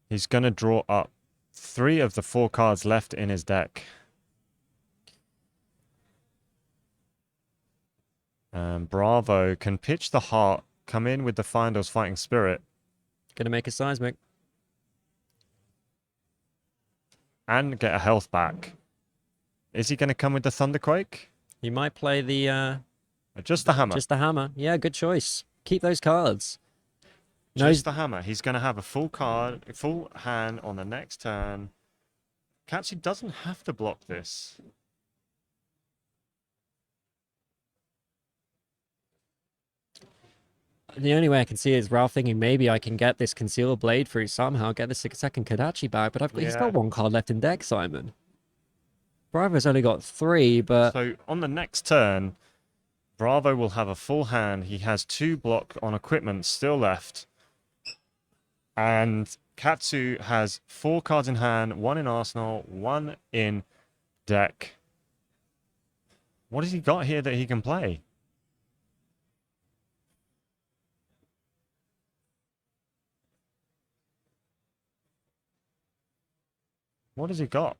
He's going to draw up 3 of the 4 cards left in his deck. Bravo can pitch the heart, come in with the Findor's Fighting Spirit. Gonna make a seismic. And get a health back. Is he going to come with the Thunderquake? He might play the... Just the hammer. Just the hammer. Yeah, good choice. Keep those cards. Just the hammer. He's going to have a full hand on the next turn. Katsu doesn't have to block this. The only way I can see it is Ralph thinking maybe I can get this Concealed Blade through somehow, get the second Kodachi back, but he's got one card left in deck, Simon. Bravo's only got 3, but... So on the next turn, Bravo will have a full hand. He has 2 block on equipment still left. And Katsu has 4 cards in hand, 1 in arsenal, 1 in deck. What has he got here that he can play? What has he got?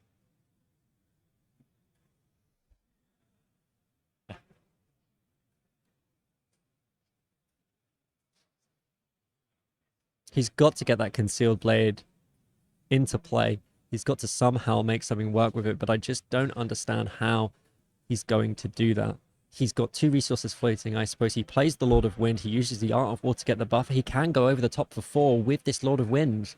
He's got to get that Concealed Blade into play. He's got to somehow make something work with it, but I just don't understand how he's going to do that. He's got 2 resources floating, I suppose. He plays the Lord of Wind. He uses the Art of War to get the buffer. He can go over the top for 4 with this Lord of Wind.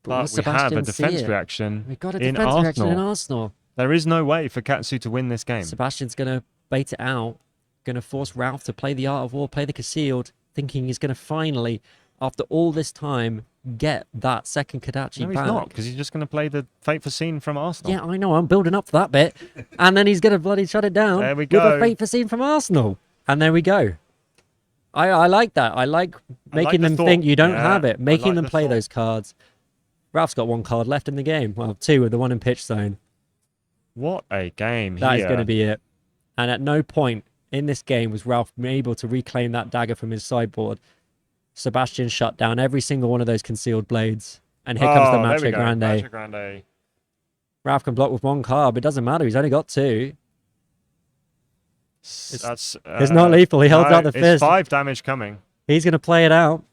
But we have a defense reaction We've got a defense reaction in Arsenal. There is no way for Katsu to win this game. Sebastian's going to bait it out, going to force Ralph to play the Art of War, play the Concealed, thinking he's going to finally, after all this time, get that second Kodachi back. No, he's not, because he's just going to play the Fate Foreseen from Arsenal. Yeah, I know, I'm building up for that bit. And then he's going to bloody shut it down there we go. with a Fate Foreseen from Arsenal. And there we go. I like that. I like making them think you don't have it, making them play those cards. Ralph's got 1 card left in the game. Well, 2 with the 1 in pitch zone. What a game That is going to be it. And at no point in this game was Ralph able to reclaim that dagger from his sideboard. Sebastian shut down every single one of those Concealed Blades. And here comes the Macho Grande. Macho Grande. Ralph can block with 1 card, but it doesn't matter. He's only got 2. It's not lethal. He holds out the fist. It's 5 damage coming. He's going to play it out.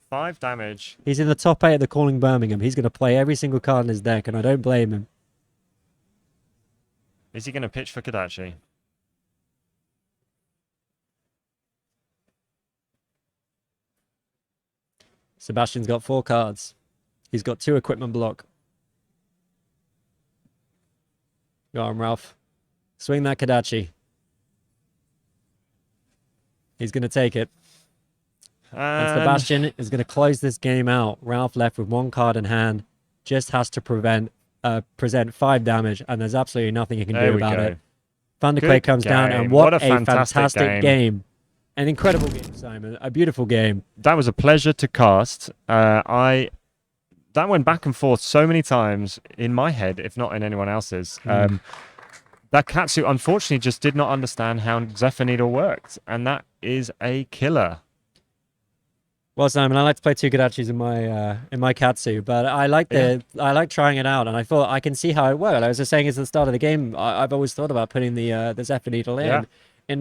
5 damage. He's in the top 8 of the Calling Birmingham. He's going to play every single card in his deck, and I don't blame him. Is he going to pitch for Kodachi? Sebastian's got 4 cards. He's got 2 equipment block. Go on, Ralph. Swing that Kodachi. He's going to take it. And Sebastian is going to close this game out. Ralph left with 1 card in hand. Just has to present 5 damage, and there's absolutely nothing he can do about it. Thunderquake comes down, and what a fantastic game. An incredible game, Simon. A beautiful game. That was a pleasure to cast. That went back and forth so many times in my head, if not in anyone else's. That Katsu, unfortunately, just did not understand how Zephyr Needle worked, and that is a killer. Well, Simon, I like to play 2 Kodachis in my Katsu, but I like trying it out, and I thought I can see how it worked. I was just saying at the start of the game, I've always thought about putting the Zephyr Needle in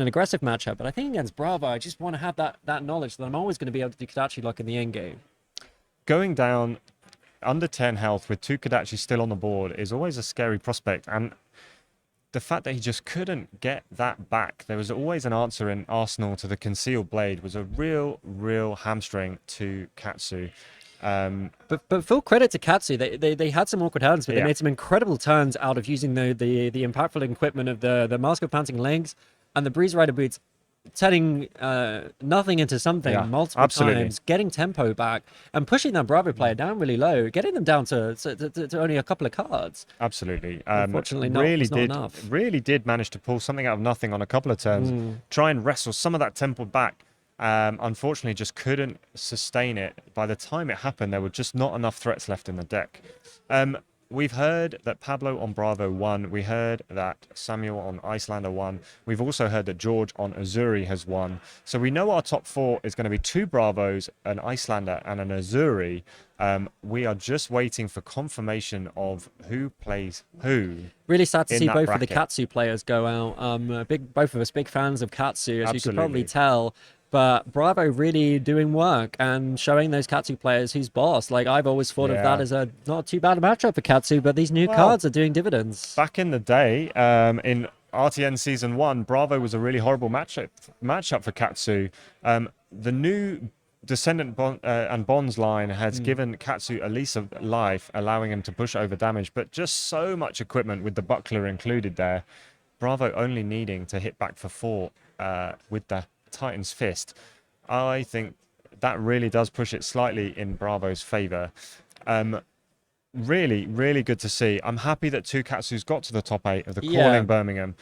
an aggressive matchup, but I think against Bravo, I just want to have that knowledge that I'm always going to be able to do Kodachi lock in the end game. Going down under 10 health with 2 Kodachi still on the board is always a scary prospect, and the fact that he just couldn't get that back, there was always an answer in Arsenal to the Concealed Blade, was a real hamstring to Katsu. But full credit to Katsu. They had some awkward hands, but they made some incredible turns out of using the impactful equipment of the Mask of Panting Legs and the Breeze Rider boots, turning nothing into something multiple times, getting tempo back, and pushing that Bravo player down really low, getting them down to only a couple of cards. Absolutely. Unfortunately, not enough. Really did manage to pull something out of nothing on a couple of turns, try and wrestle some of that tempo back. Unfortunately, just couldn't sustain it. By the time it happened, there were just not enough threats left in the deck. we've heard that Pablo on Bravo won. We heard that Samuel on Icelander won. We've also heard that George on Azuri has won. So we know our top 4 is going to be 2 Bravos, an Icelander, and an Azuri. We are just waiting for confirmation of who plays who. Really sad to in see that both bracket. of the Katsu players go out. Both of us big fans of Katsu, as you could probably Absolutely. tell. But Bravo really doing work and showing those Katsu players who's boss. Like, I've always thought of that Yeah. as a not too bad a matchup for Katsu, but these new Well, cards are doing dividends. Back in the day, in RTN Season 1, Bravo was a really horrible matchup for Katsu. The new Descendant and Bonds line has given Katsu a lease of life, allowing him to push over damage, but just so much equipment with the buckler included there. Bravo only needing to hit back for 4 with the Titan's Fist. I think that really does push it slightly in Bravo's favor. Really, really good to see. I'm happy that 2 Katsus got to the top 8 of the Yeah. Calling Birmingham.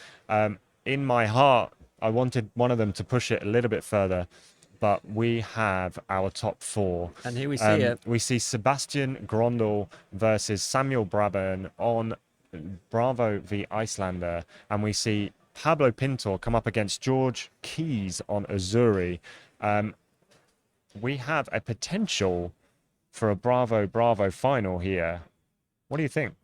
In my heart, I wanted one of them to push it a little bit further, but we have our top 4. And here we see it. We see Sebastian Grondel versus Samuel Brabham on Bravo v Icelander, and we see Pablo Pintor come up against George Keys on Azuri. We have a potential for a Bravo final here. What do you think?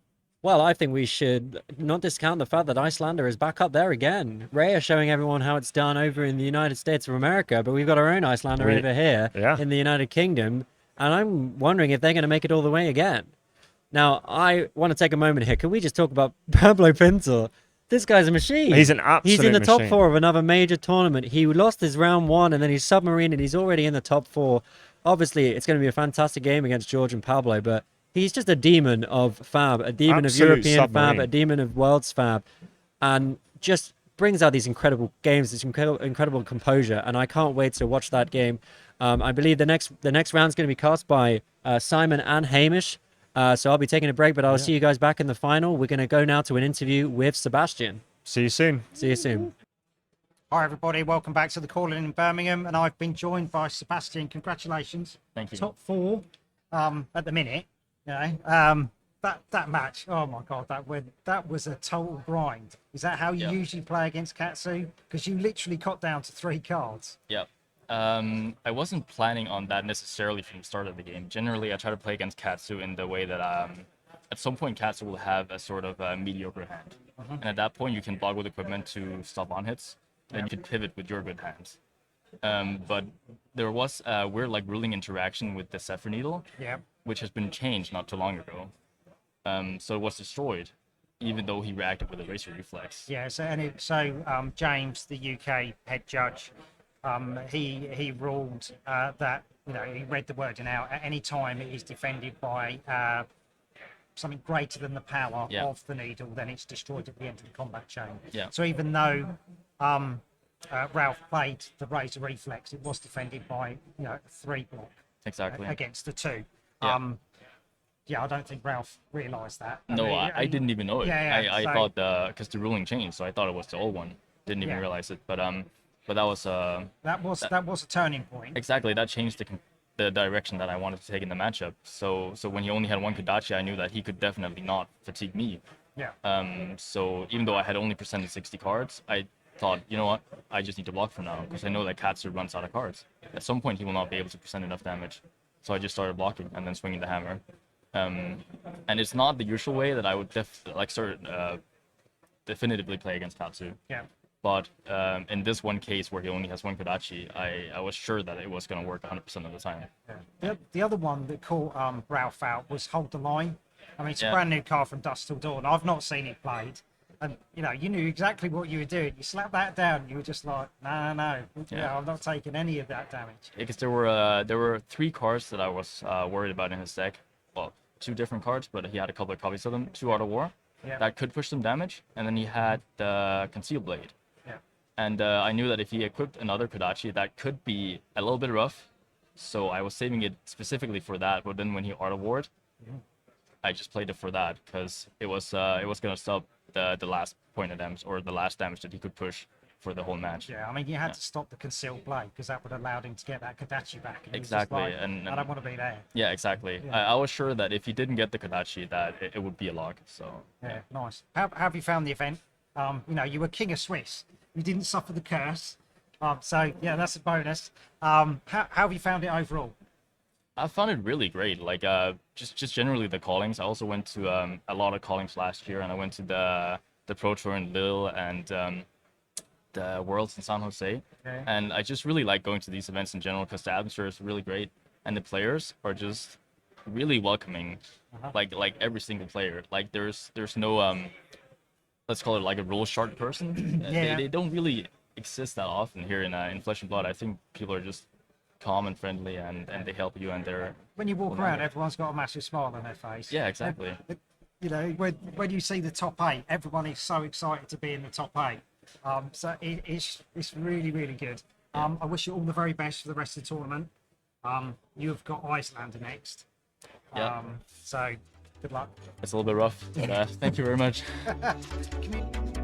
Well, I think we should not discount the fact that Icelander is back up there again. Ray is showing everyone how it's done over in the United States of America, but we've got our own Icelander over here in the United Kingdom, and I'm wondering if they're going to make it all the way again. Now, I want to take a moment here. Can we just talk about Pablo Pintor? This guy's a machine. He's an absolute He's in the top machine. 4 of another major tournament. He lost his round 1, and then he's submarine, and he's already in the top 4. Obviously, it's going to be a fantastic game against George and Pablo, but he's just a demon of Fab, a demon Absolute of European submarine. Fab, a demon of World's Fab, and just brings out these incredible games, this incredible composure, and I can't wait to watch that game. I believe the next round's going to be cast by Simon and Hamish, so I'll be taking a break, but I'll see you guys back in the final. We're going to go now to an interview with Sebastian. See you soon. See you soon. Hi everybody, welcome back to the Calling in Birmingham, and I've been joined by Sebastian. Congratulations. Thank you. Top 4 at the minute. You know, that match, oh my god, that was a total grind. Is that how you usually play against Katsu? Because you literally cut down to 3 cards. Yep. I wasn't planning on that necessarily from the start of the game. Generally, I try to play against Katsu in the way that at some point Katsu will have a sort of mediocre hand. And at that point, you can block with equipment to stop on hits. Then you can pivot with your good hands. But there was a weird ruling interaction with the Zephyr Needle, which has been changed not too long ago. So it was destroyed, even though he reacted with a Razor Reflex. Yeah, so James, the UK head judge, he ruled that, you know, he read the wording out. At any time it is defended by something greater than the power of the needle, then it's destroyed at the end of the combat chain. So even though Ralph played the Razor Reflex, it was defended by, you know, a 3 block against the 2. I don't think Ralph realised that. I didn't even know it. I so- thought because the ruling changed, so I thought it was the old one. Didn't even realize it. But that was that was a turning point. exactly that changed the direction that I wanted to take in the matchup. So when he only had 1 Kodachi, I knew that he could definitely not fatigue me. So even though I had only presented 60 cards, I thought, you know what, I just need to block for now, because I know that Katsu runs out of cards. At some point, he will not be able to present enough damage. So I just started blocking and then swinging the hammer. And it's not the usual way that I would definitively play against Katsu. But in this one case where he only has 1 Kodachi, I was sure that it was going to work 100% of the time. The other one that caught Ralph out was Hold the Line. I mean, it's a brand new card from Dusk Till Dawn. I've not seen it played. And, you know, you knew exactly what you were doing. You slapped that down, you were just like, no, I'm not taking any of that damage. Because there were 3 cards that I was worried about in his deck. Well, 2 different cards, but he had a couple of copies of them. 2 Art of War that could push some damage, and then he had the Conceal Blade. And I knew that if he equipped another Kodachi, that could be a little bit rough. So I was saving it specifically for that. But then when he Art of War, I just played it for that, because it was going to stop the last point of damage, or the last damage that he could push for the whole match. Yeah, I mean, you had to stop the concealed play because that would have allowed him to get that Kodachi back. And he was just Exactly, like, and I don't want to be there. yeah, exactly. Yeah. I was sure that if he didn't get the Kodachi, that it would be a lock. So Yeah, nice. How have you found the event? You know, you were king of Swiss. You didn't suffer the curse. So yeah, that's a bonus. How have you found it overall? I found it really great. Like just generally the callings. I also went to a lot of callings last year, and I went to the Pro Tour in Lille and the Worlds in San Jose. Okay. And I just really like going to these events in general because the atmosphere is really great, and the players are just really welcoming. Like every single player. Like there's no let's call it like a rule sharp person. Yeah. They don't really exist that often here in Flesh and Blood. I think people are just calm and friendly, and they help you, and they're When you walk around, everyone's got a massive smile on their face. yeah, exactly. You know, when you see the top 8, everyone is so excited to be in the top 8. So it's really, really good. I wish you all the very best for the rest of the tournament. You've got Iceland next. Yeah. So good luck. It's a little bit rough, but thank you very much. Can you-